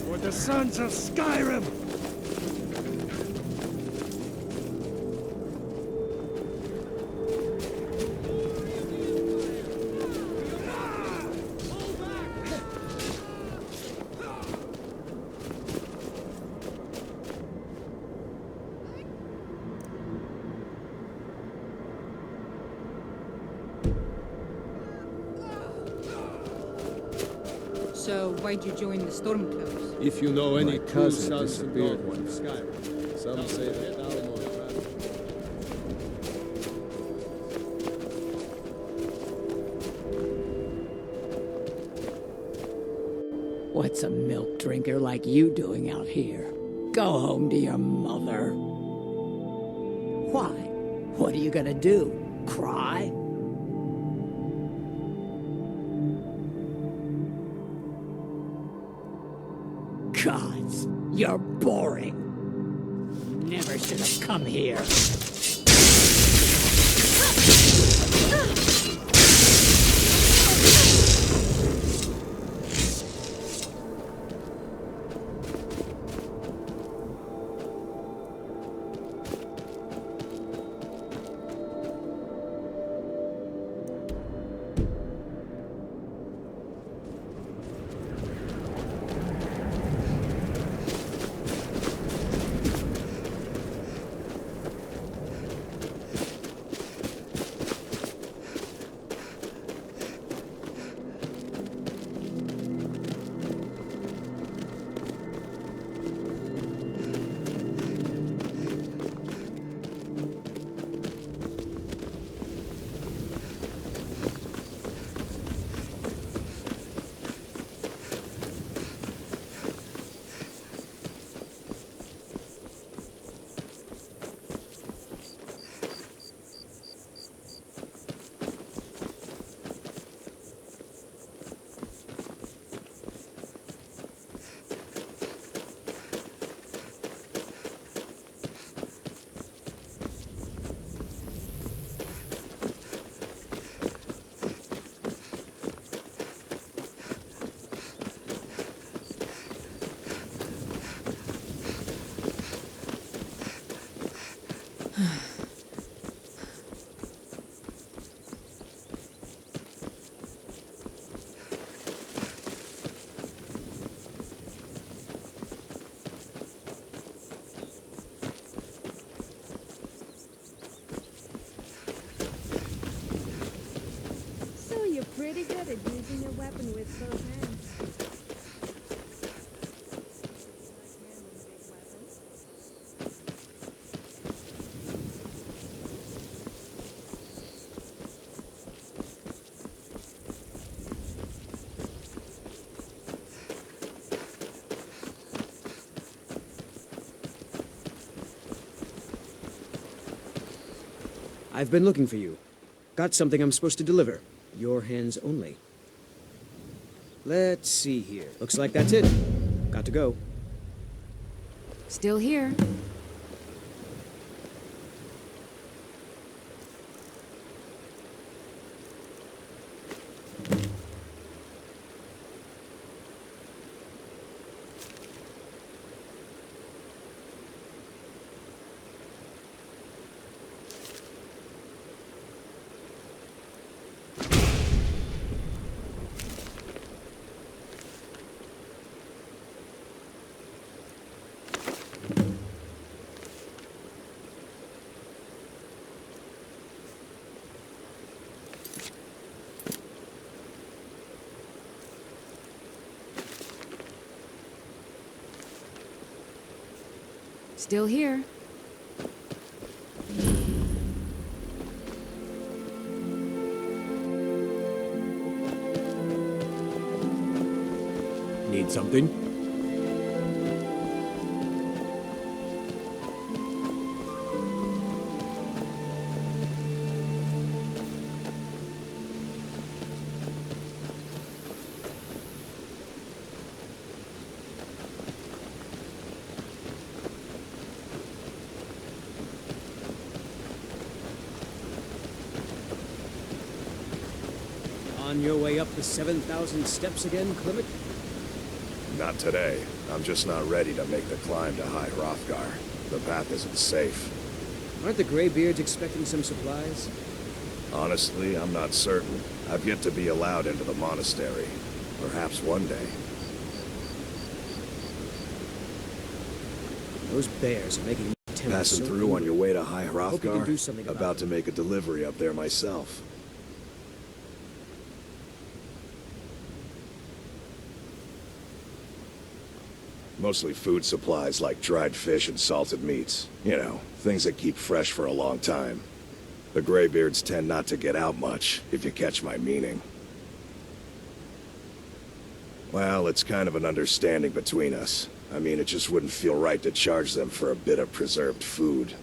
For the sons of Skyrim! So, why'd you join the Stormcloaks? If you know any My true cousin sons and disappeared daughters of Skyrim, some say that Alamo is rather. What's a milk drinker like you doing out here? Go home to your mother. Why? What are you gonna do? Cry? Gods, you're boring. Never should have come here. So you're pretty good at using your weapon with both hands. I've been looking for you. Got something I'm supposed to deliver. Your hands only. Let's see here. Looks like that's it. Got to go. Still here. Still here. Need something? On your way up the 7,000 steps again, Clement? Not today. I'm just not ready to make the climb to High Hrothgar. The path isn't safe. Aren't the Greybeards expecting some supplies? Honestly, I'm not certain. I've yet to be allowed into the monastery. Perhaps one day. Those bears are making me timid. Passing through on your way to High Hope you can Hrothgar? do something about About to make a delivery up there myself. Mostly food supplies like dried fish and salted meats. You know, things that keep fresh for a long time. The Greybeards tend not to get out much, if you catch my meaning. Well, it's kind of an understanding between us. I mean, it just wouldn't feel right to charge them for a bit of preserved food.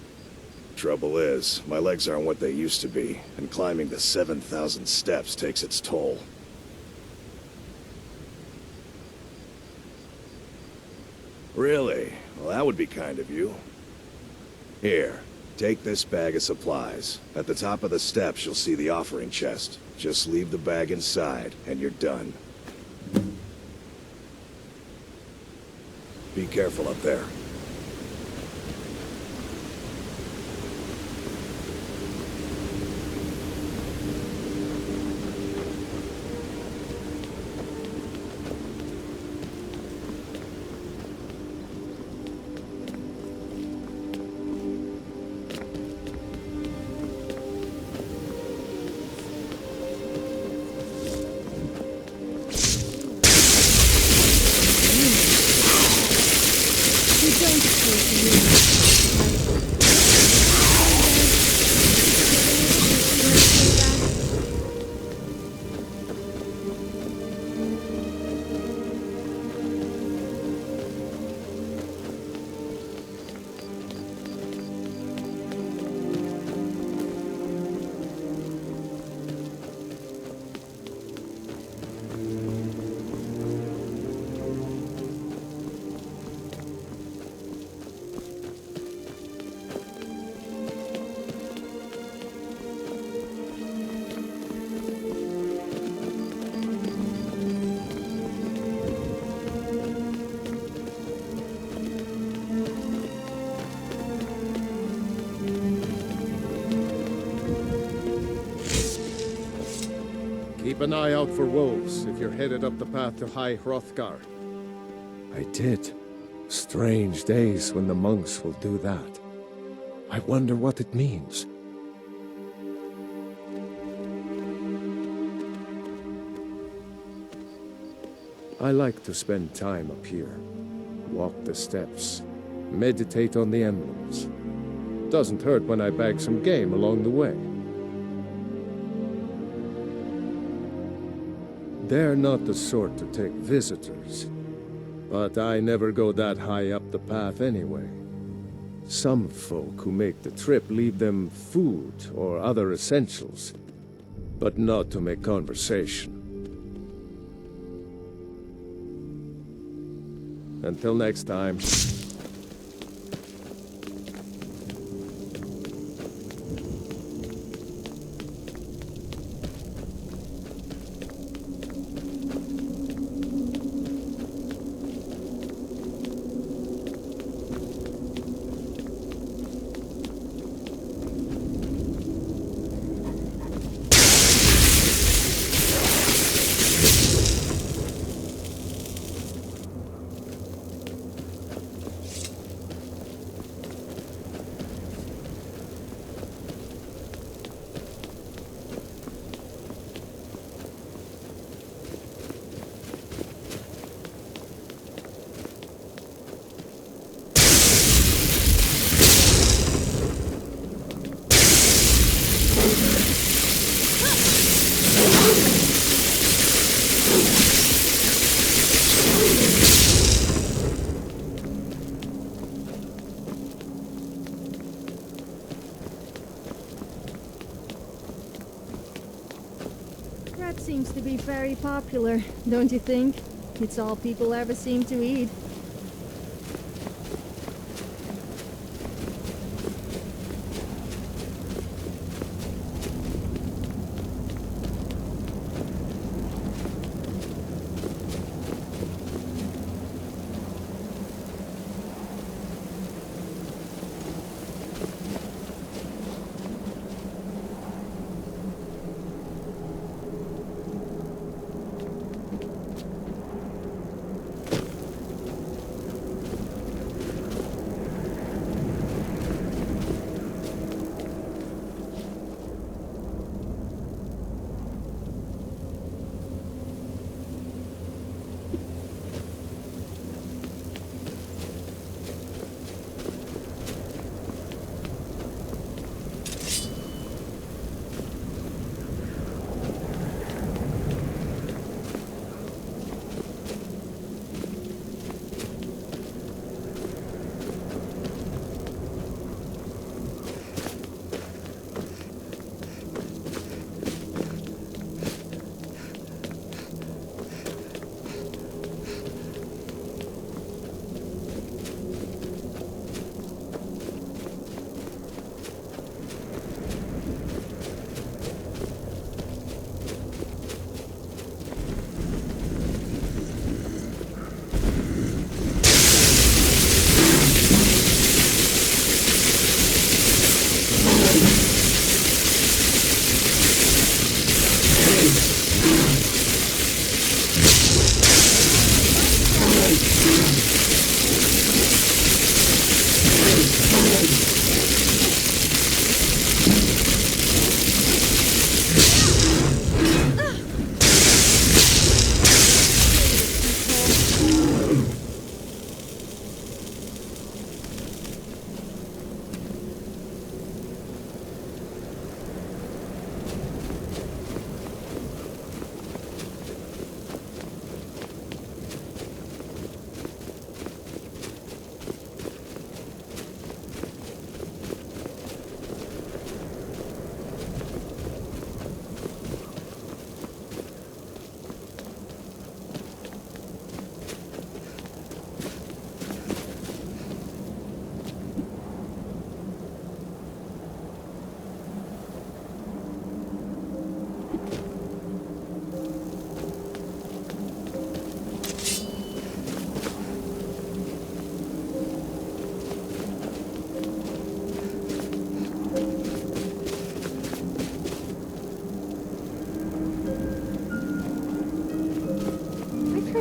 Trouble is, my legs aren't what they used to be, and climbing the 7,000 steps takes its toll. Really? Well, that would be kind of you. Here, take this bag of supplies. At the top of the steps, you'll see the offering chest. Just leave the bag inside, and you're done. Be careful up there. Keep an eye out for wolves if you're headed up the path to High Hrothgar. I did. Strange days when the monks will do that. I wonder what it means. I like to spend time up here. Walk the steps. Meditate on the emblems. Doesn't hurt when I bag some game along the way. They're not the sort to take visitors. But I never go that high up the path anyway. Some folk who make the trip leave them food or other essentials, but not to make conversation. Until next time. That seems to be very popular, don't you think? It's all people ever seem to eat.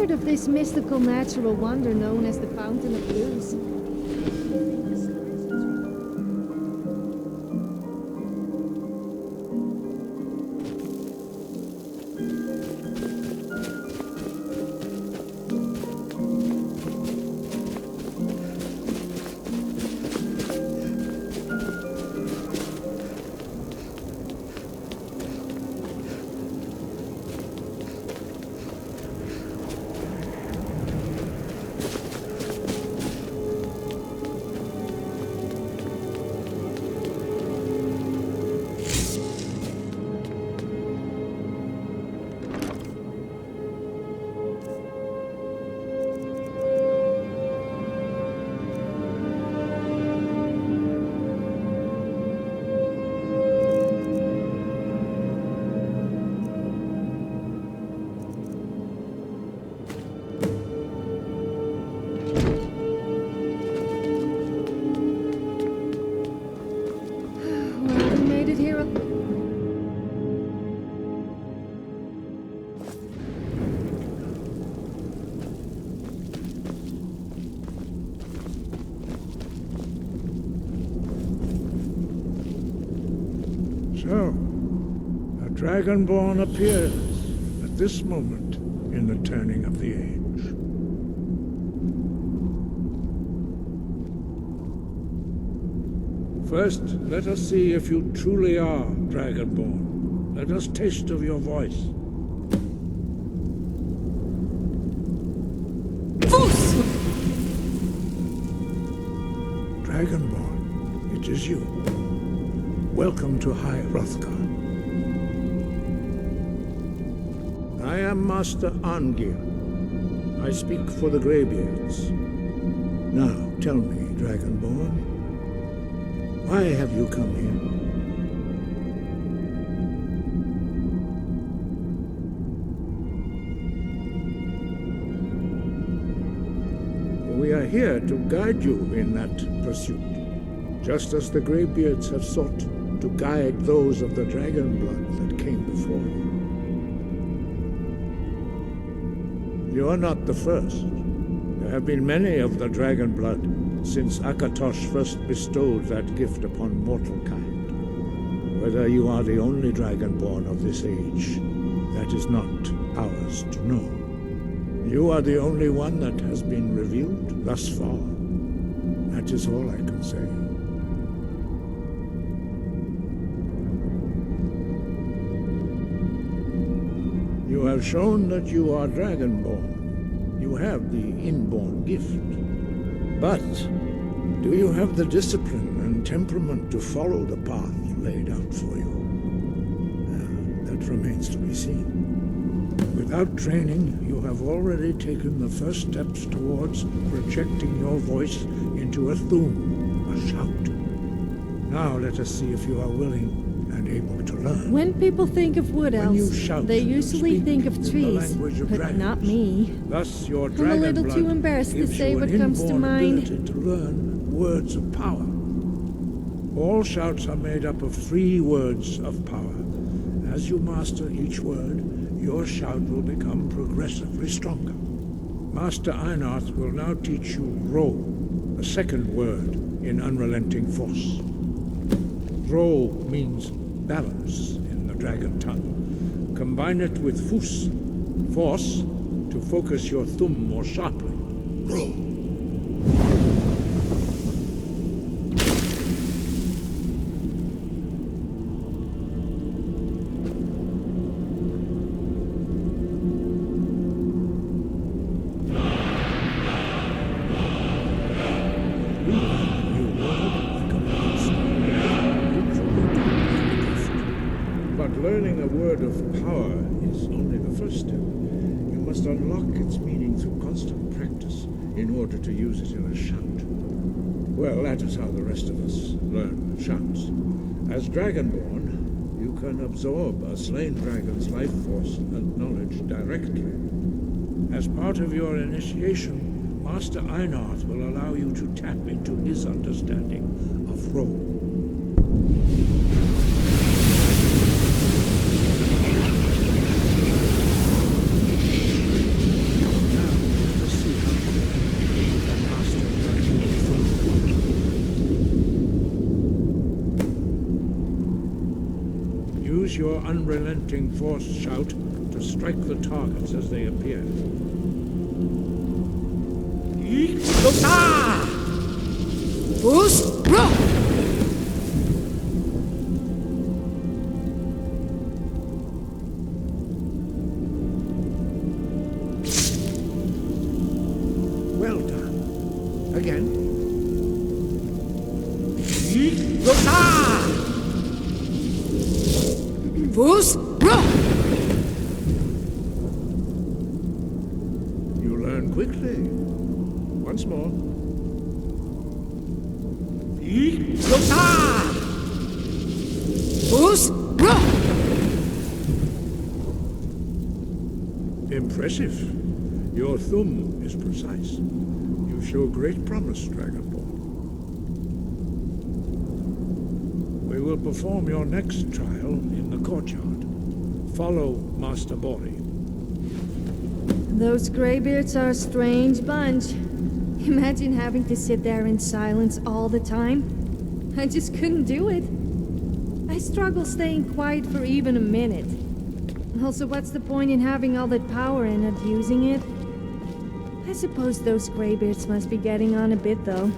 heard of this mystical natural wonder known as the Fountain of Blues. So, a Dragonborn appears at this moment in the turning of the age. First, let us see if you truly are Dragonborn. Let us taste of your voice. Dragonborn, it is you. Welcome to High Hrothgar. I am Master Angir. I speak for the Greybeards. Now, tell me, Dragonborn, why have you come here? We are here to guide you in that pursuit, just as the Greybeards have sought to guide those of the dragon blood that came before you. You are not the first. There have been many of the dragon blood since Akatosh first bestowed that gift upon mortal kind. Whether you are the only dragonborn of this age, that is not ours to know. You are the only one that has been revealed thus far. That is all I can say. You have shown that you are Dragonborn. You have the inborn gift. But do you have the discipline and temperament to follow the path laid out for you? That remains to be seen. Without training, you have already taken the first steps towards projecting your voice into a thum, a shout. Now let us see if you are willing and able to learn. When people think of wood elves, they usually think of trees, but not me. Thus, your I'm a dragon little blood too embarrassed to gives say you what an comes to inborn mind. ability to learn words of power. All shouts are made up of 3 words of power. As you master each word, your shout will become progressively stronger. Master Einarth will now teach you Ro, the second word in unrelenting force. Ro means balance in the dragon tongue. Combine it with Fus, force, to focus your thumb more sharply. Ro. Learning a word of power is only the first step. You must unlock its meaning through constant practice in order to use it in a shout. Well, that is how the rest of us learn shouts. As Dragonborn, you can absorb a slain dragon's life force and knowledge directly. As part of your initiation, Master Einarth will allow you to tap into his understanding of Ro. unrelenting force shout to strike the targets as they appear. Well done. Again. You learn quickly. Once more. Impressive. Your thumb is precise. You show great promise, Dragonborn. We will perform your next trial in the courtyard. Follow Master Bori. Those graybeards are a strange bunch. Imagine having to sit there in silence all the time. I just couldn't do it. I struggle staying quiet for even a minute. Also, what's the point in having all that power and not using it? I suppose those graybeards must be getting on a bit, though.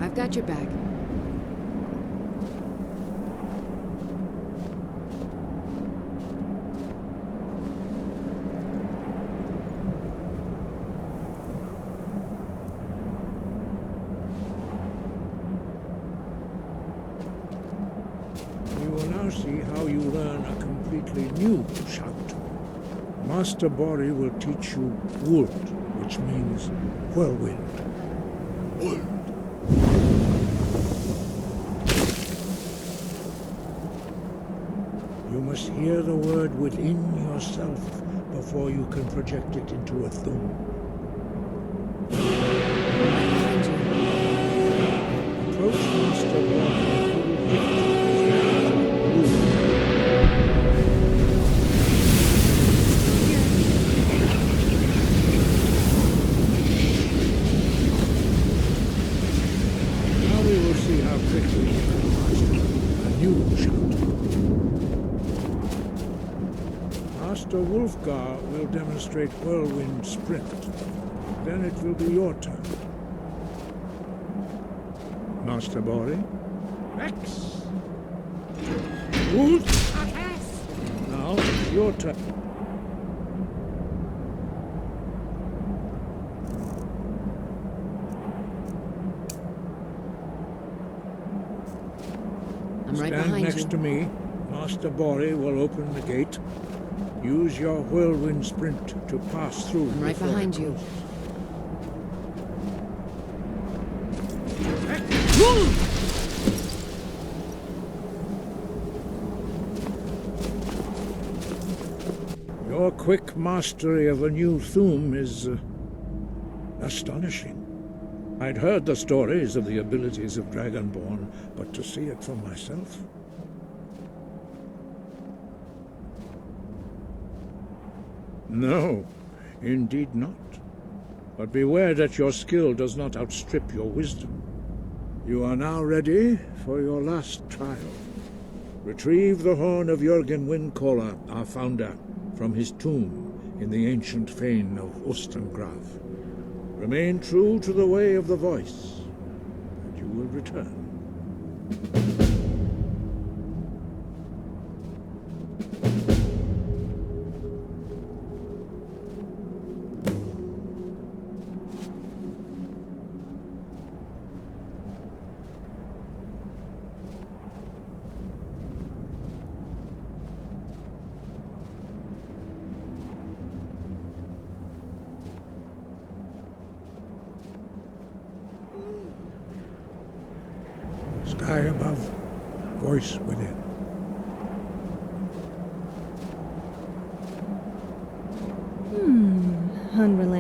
I've got your back. You will now see how you learn a completely new shout. Master Bori will teach you Wold, which means whirlwind. Wold. You must hear the word within yourself before you can project it into a thum. Approach Master Bori. Now we will see how quickly you can master a new shout. Master Wolfgar will demonstrate Whirlwind Sprint. Then it will be your turn. Master Bori? X! Wolf! Now it's your turn. I'm right Stand behind next you. to me. Master Bori will open the gate. Use your whirlwind sprint to pass through. I'm right before behind it you. Your quick mastery of a new thum is astonishing. I'd heard the stories of the abilities of Dragonborn, but to see it for myself... No, indeed not. But beware that your skill does not outstrip your wisdom. You are now ready for your last trial. Retrieve the horn of Jürgen Windcaller, our founder, from his tomb in the ancient fane of Ostengraf. Remain true to the way of the voice, and you will return. Sky above, voice within.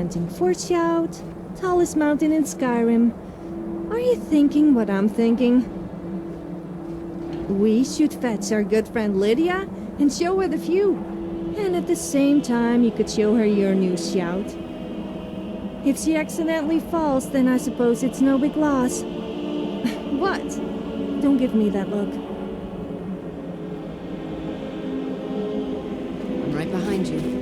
chanting for Shout, tallest mountain in Skyrim. Are you thinking what I'm thinking? We should fetch our good friend Lydia and show her the view. And at the same time, you could show her your new Shout. If she accidentally falls, then I suppose it's no big loss. What? Don't give me that look. I'm right behind you.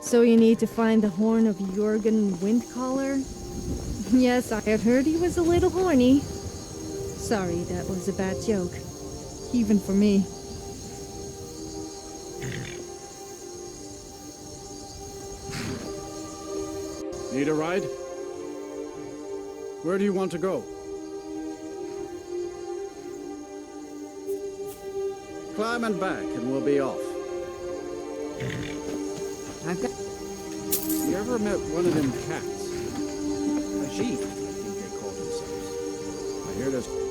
So you need to find the horn of Jorgen Windcaller? Yes, I had heard he was a little horny. Sorry, that was a bad joke. Even for me. Need a ride? Where do you want to go? Climb and back, and we'll be off. I've got... You ever met one of them cats? A sheep, I think they call themselves. I hear there's...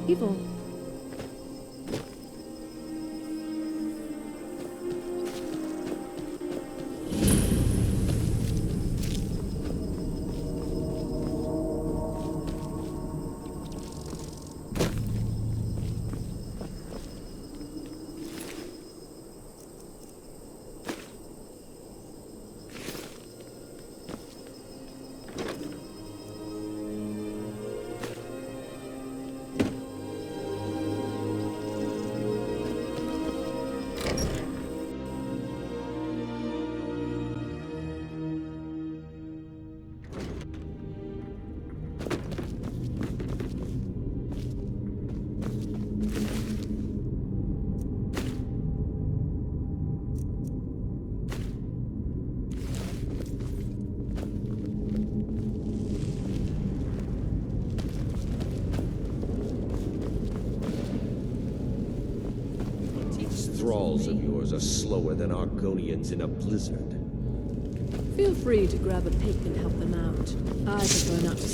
Evil. Thralls of yours are slower than Argonians in a blizzard. Feel free to grab a pick and help them out. I prefer not to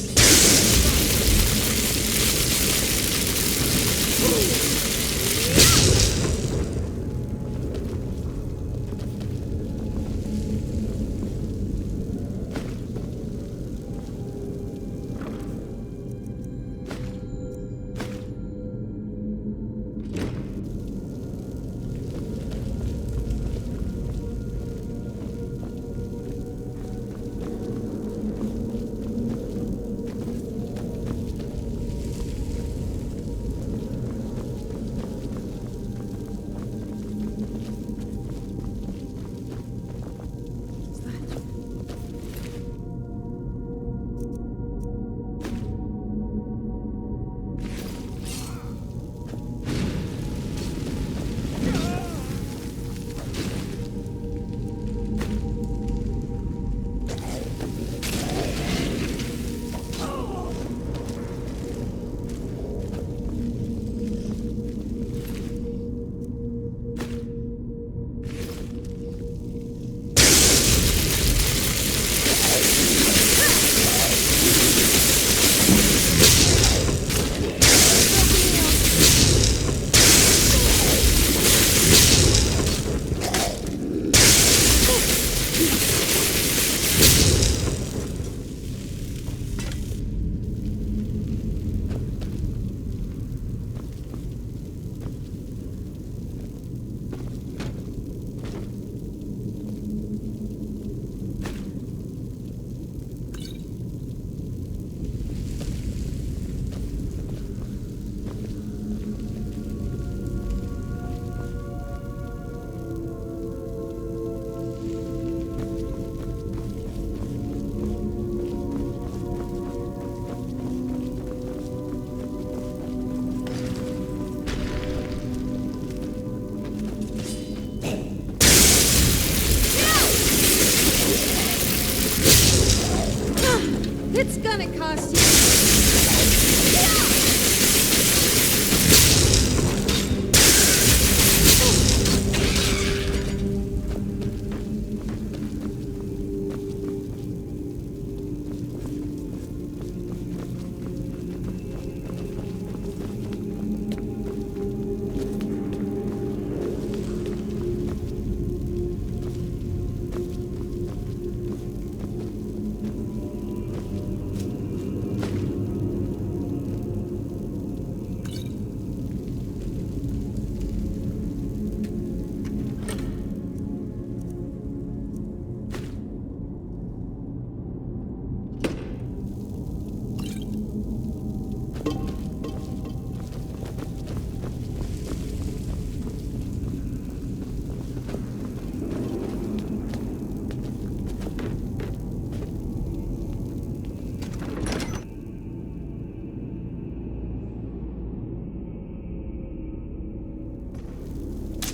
It's gonna cost you.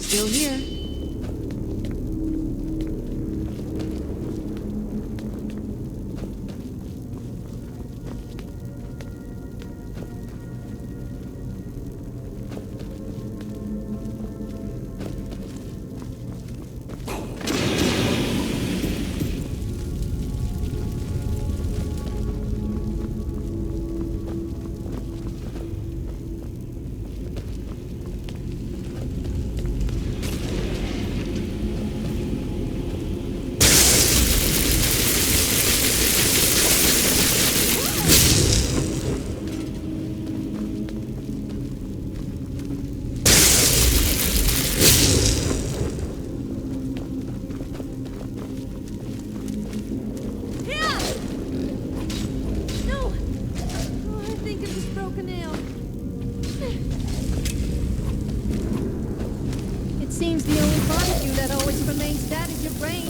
Still here. Seems the only part of you that always remains that is your brain.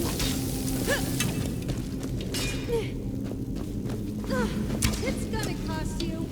It's gonna cost you.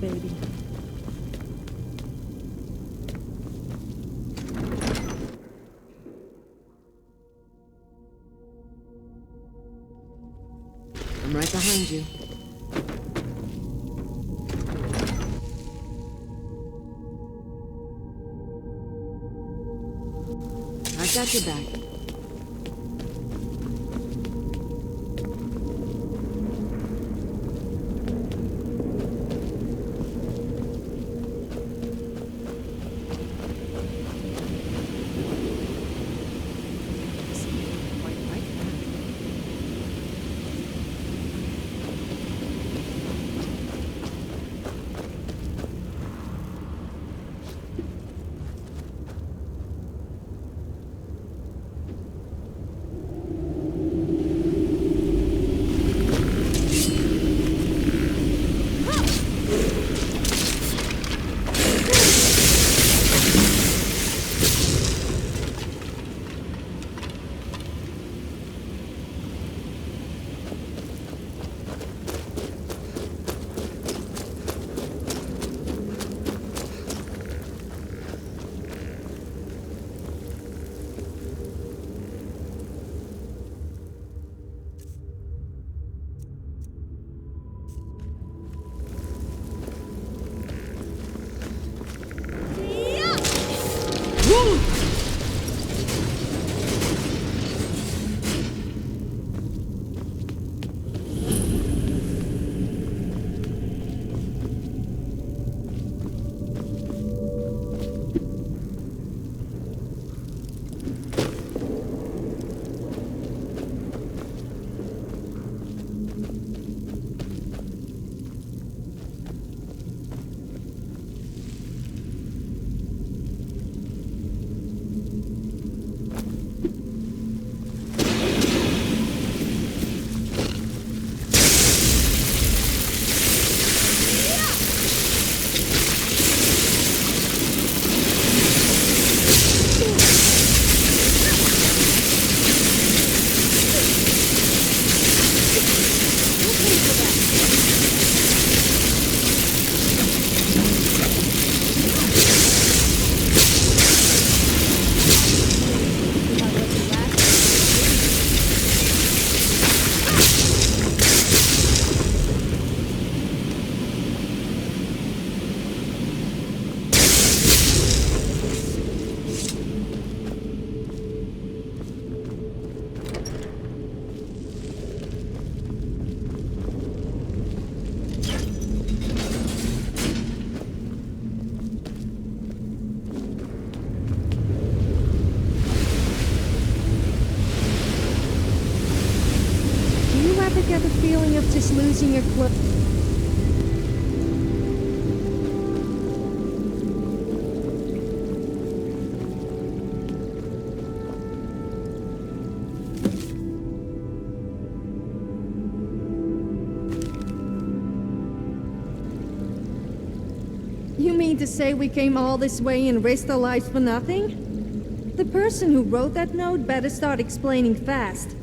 Baby. I'm right behind you. I've got your back. get the feeling of just losing your clothes. You mean to say we came all this way and risked our lives for nothing? The person who wrote that note better start explaining fast.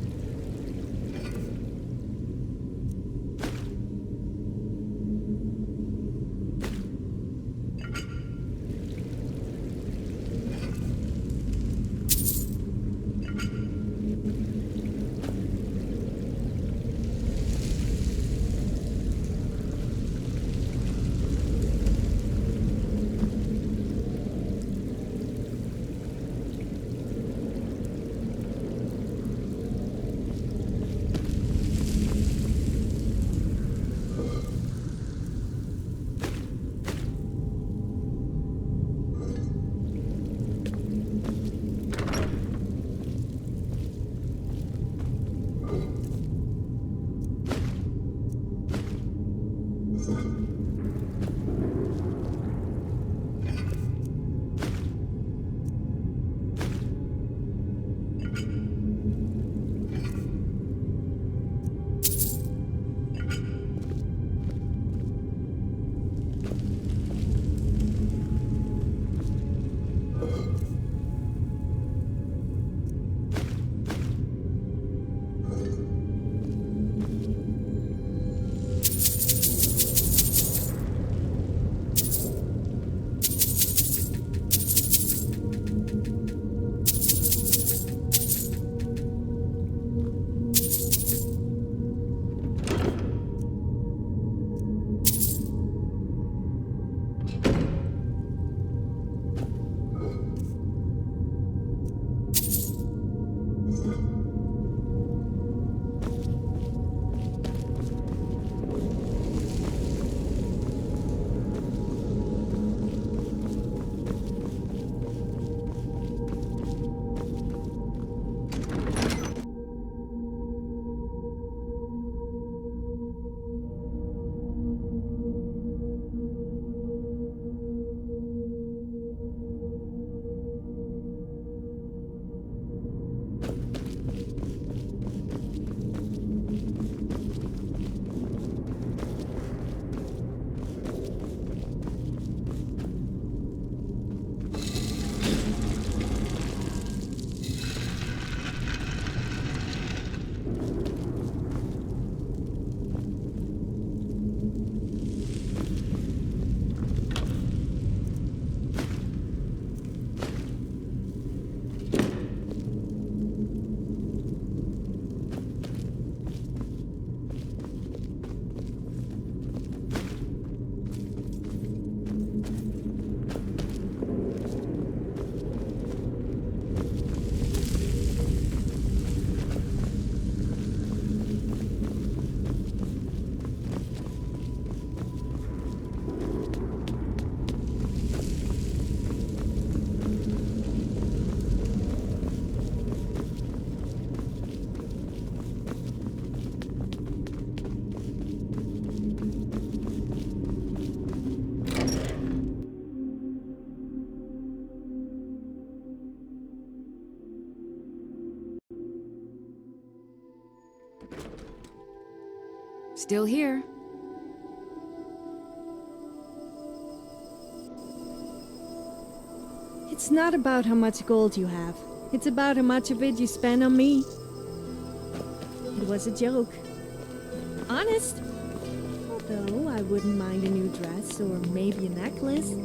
Still here. It's not about how much gold you have. It's about how much of it you spend on me. It was a joke. Honest. Although I wouldn't mind a new dress or maybe a necklace.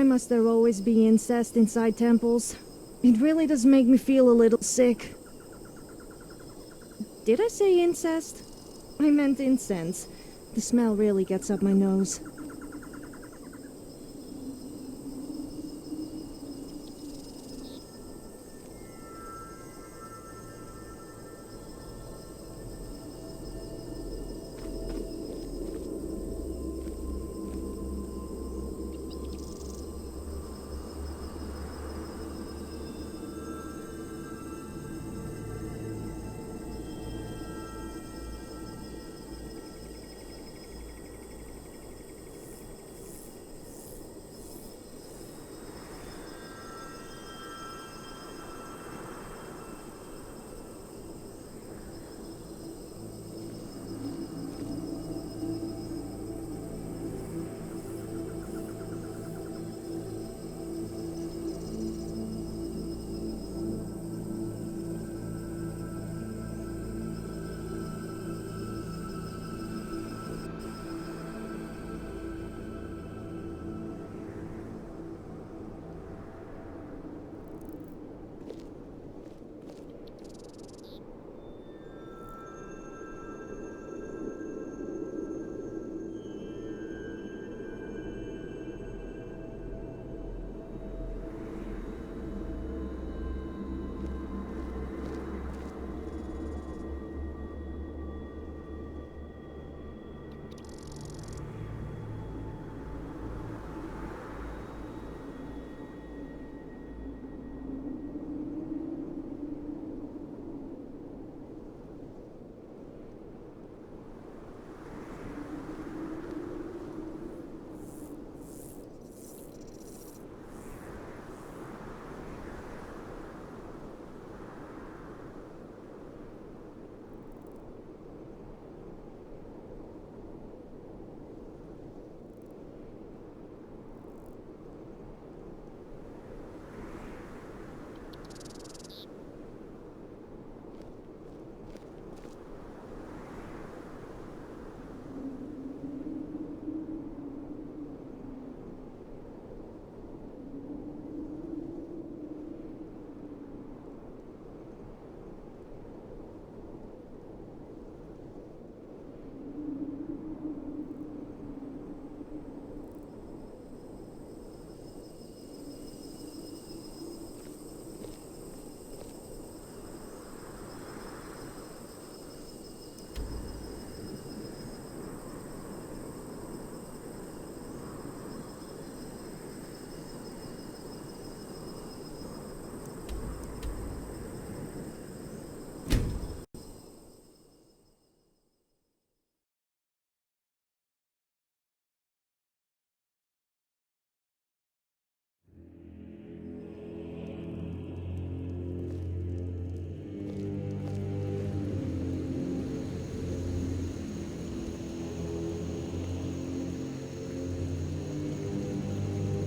Why must there always be incest inside temples? It really does make me feel a little sick. Did I say incest? I meant incense. The smell really gets up my nose.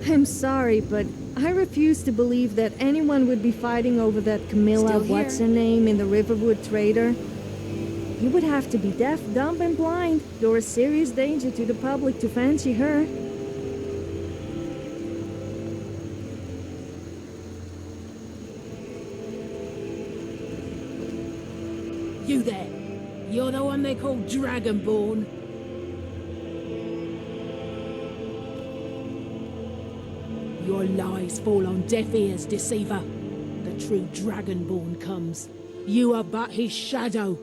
I'm sorry, but I refuse to believe that anyone would be fighting over that Camilla what's-her-name in the Riverwood Trader. You would have to be deaf, dumb, and blind. You're a serious danger to the public to fancy her. You there. You're the one they call Dragonborn. Your lies fall on deaf ears, deceiver. The true Dragonborn comes. You are but his shadow.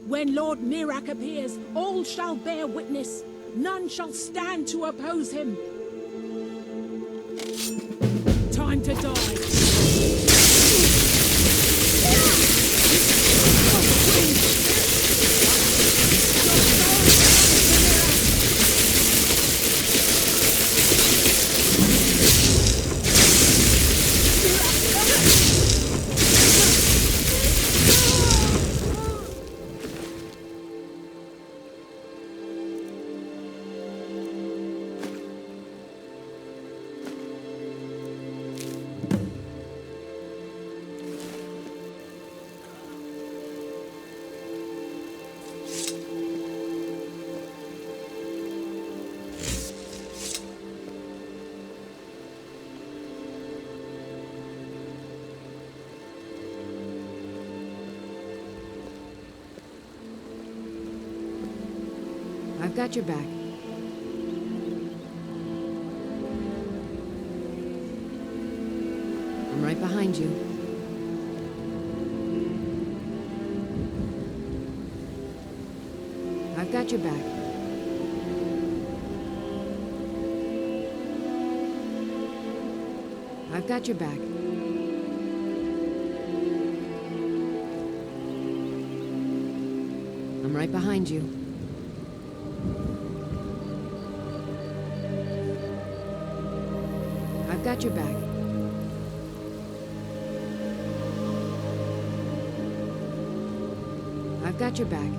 When Lord Mirak appears, all shall bear witness. None shall stand to oppose him. Time to die. I've got your back. I'm right behind you. I've got your back. I've got your back. I'm right behind you. I've got your back. I've got your back.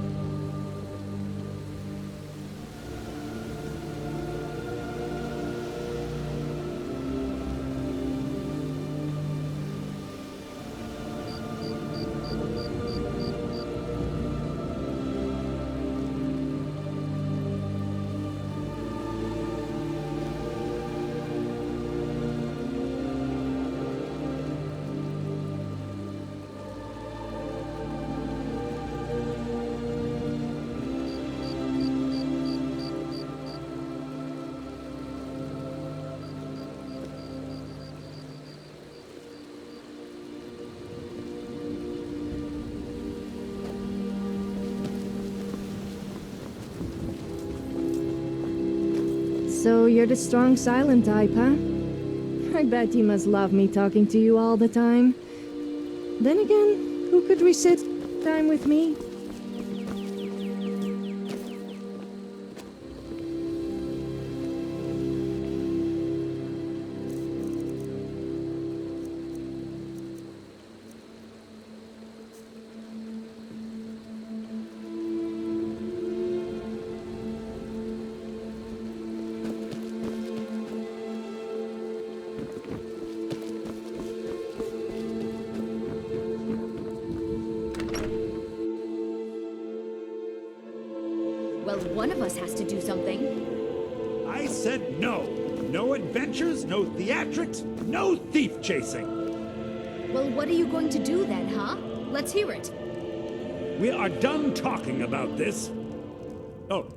So you're the strong silent type, huh? I bet you must love me talking to you all the time. Then again, who could resist time with me? Well, one of us has to do something. I said no. No adventures, no theatrics, no thief chasing. Well, what are you going to do then, huh? Let's hear it. We are done talking about this. Oh,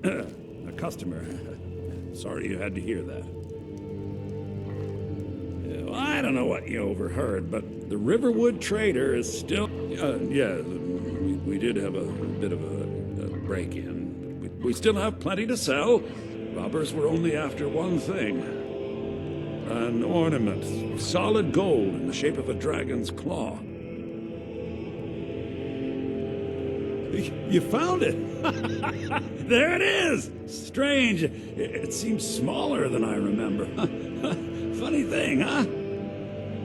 a customer. Sorry you had to hear that. Well, I don't know what you overheard, but the Riverwood Trader is still... yeah, we did have a bit of a break-in. We still have plenty to sell. Robbers were only after one thing. An ornament, solid gold in the shape of a dragon's claw. You found it! There it is! Strange. It seems smaller than I remember. Funny thing, huh?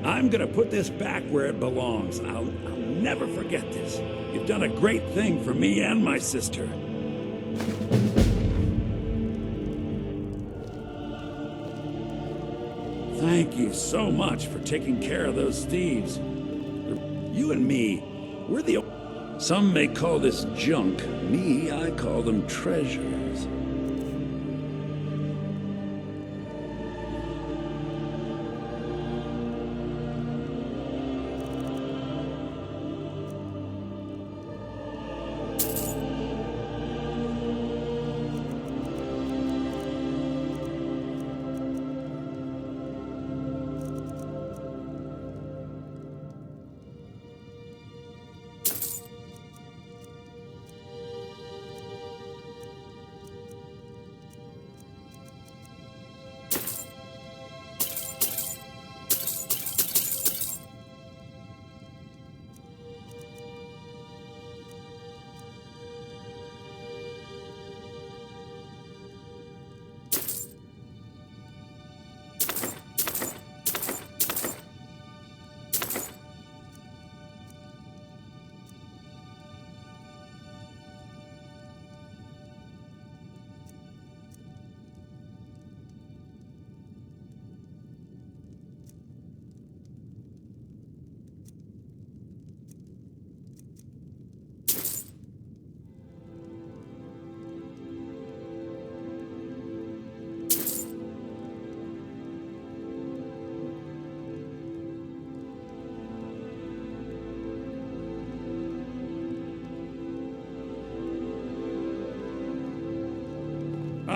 I'm gonna put this back where it belongs. I'll never forget this. You've done a great thing for me and my sister. Thank you so much for taking care of those thieves. You and me, we're the... Some may call this junk. Me, I call them treasures.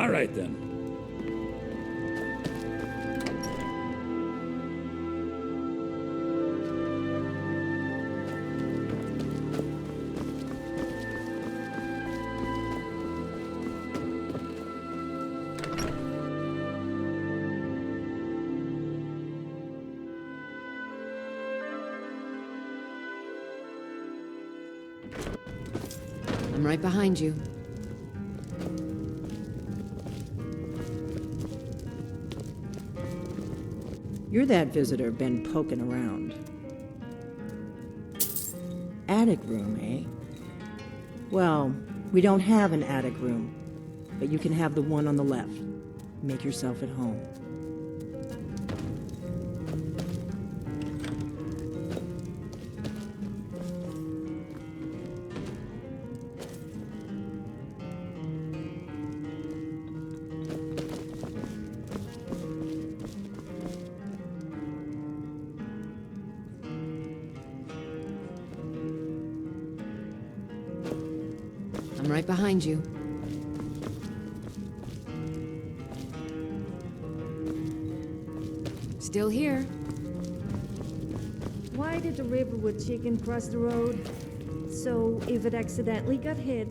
All right, then. I'm right behind you. You're that visitor been poking around. Attic room, eh? Well, we don't have an attic room, but you can have the one on the left. Make yourself at home. I'm right behind you. Still here. Why did the Riverwood chicken cross the road? So, if it accidentally got hit,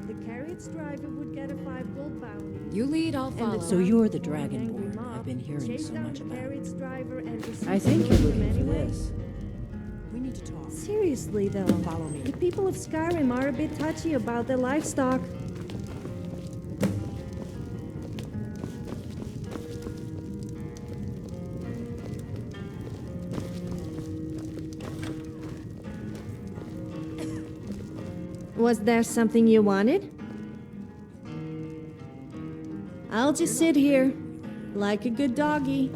the carriage driver would get a 5 gold bounty. You lead, I'll follow. So you're the Dragonborn I've been hearing so much about. I think you're looking for this. We need to talk. Seriously, though. Follow me. The people of Skyrim are a bit touchy about their livestock. Was there something you wanted? I'll just sit here, like a good doggy.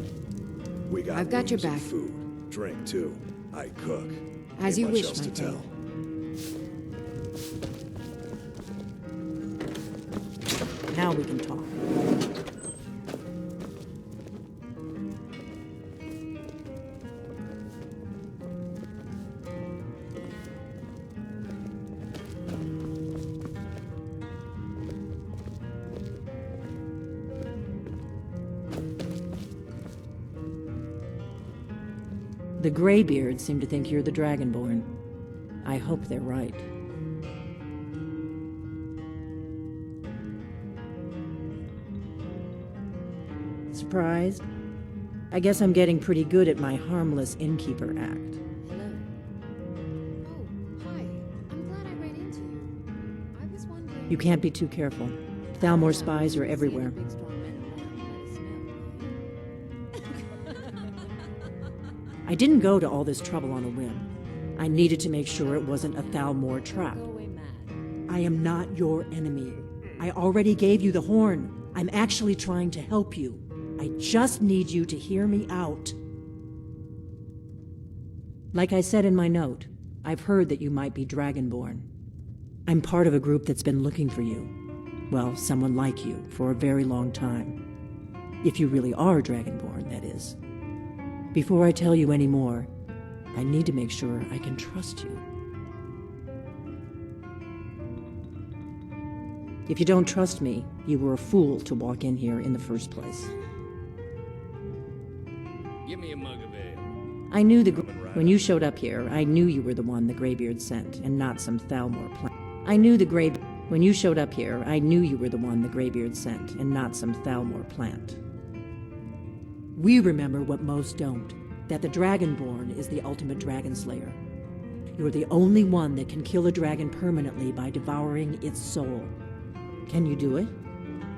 We got I've got your rooms and back. Food, drink too. I cook. As Ain't you much wish, else my to tell. Now we can talk. The Greybeards seem to think you're the Dragonborn. I hope they're right. Surprised? I guess I'm getting pretty good at my harmless innkeeper act. Hello. Oh, hi. I'm glad I ran into you. I was wondering... You can't be too careful. Thalmor spies are everywhere. I didn't go to all this trouble on a whim. I needed to make sure it wasn't a Thalmor trap. I am not your enemy. I already gave you the horn. I'm actually trying to help you. I just need you to hear me out. Like I said in my note, I've heard that you might be Dragonborn. I'm part of a group that's been looking for you. Well, someone like you, for a very long time. If you really are Dragonborn, that is. Before I tell you any more, I need to make sure I can trust you. If you don't trust me, you were a fool to walk in here in the first place. Give me a mug of ale. I knew when you showed up here, I knew you were the one the Greybeard sent, and not some Thalmor plant. When you showed up here, I knew you were the one the Greybeard sent, and not some Thalmor plant. We remember what most don't, that the Dragonborn is the ultimate dragon slayer. You're the only one that can kill a dragon permanently by devouring its soul. Can you do it?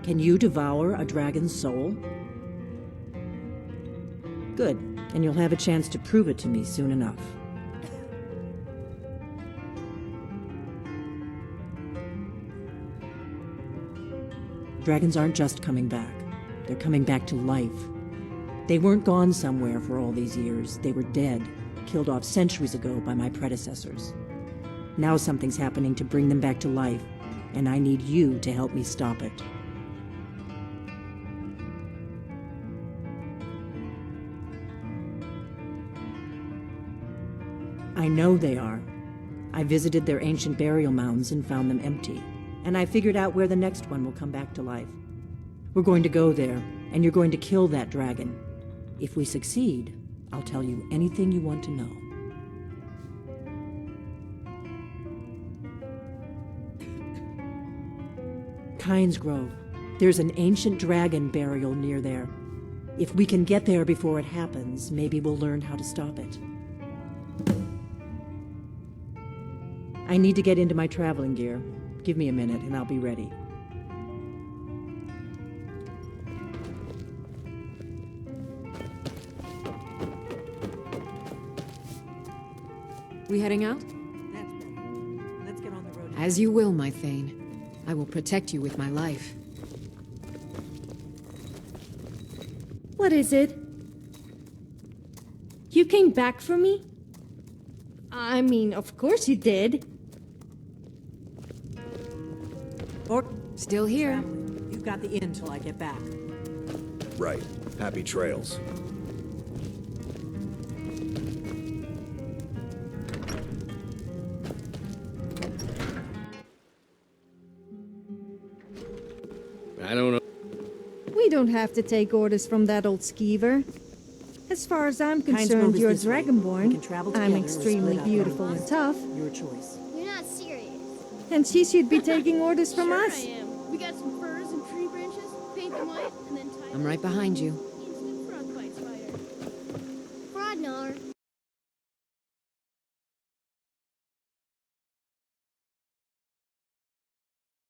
Can you devour a dragon's soul? Good, and you'll have a chance to prove it to me soon enough. Dragons aren't just coming back. They're coming back to life. They weren't gone somewhere for all these years. They were dead, killed off centuries ago by my predecessors. Now something's happening to bring them back to life, and I need you to help me stop it. I know they are. I visited their ancient burial mounds and found them empty, and I figured out where the next one will come back to life. We're going to go there, and you're going to kill that dragon. If we succeed, I'll tell you anything you want to know. Kynes Grove. There's an ancient dragon burial near there. If we can get there before it happens, maybe we'll learn how to stop it. I need to get into my traveling gear. Give me a minute and I'll be ready. We heading out? That's better. Let's get on the road. As you will, my Thane. I will protect you with my life. What is it? You came back for me? I mean, of course you did. Or still here. You've got the inn till I get back. Right. Happy trails. I don't know. We don't have to take orders from that old skeever. As far as I'm concerned, you're Dragonborn. I'm extremely beautiful and tough. Your choice. You're not serious. And she should be taking orders from us. I am. We got some furs and tree branches, paint them white, and then tie I'm right behind you.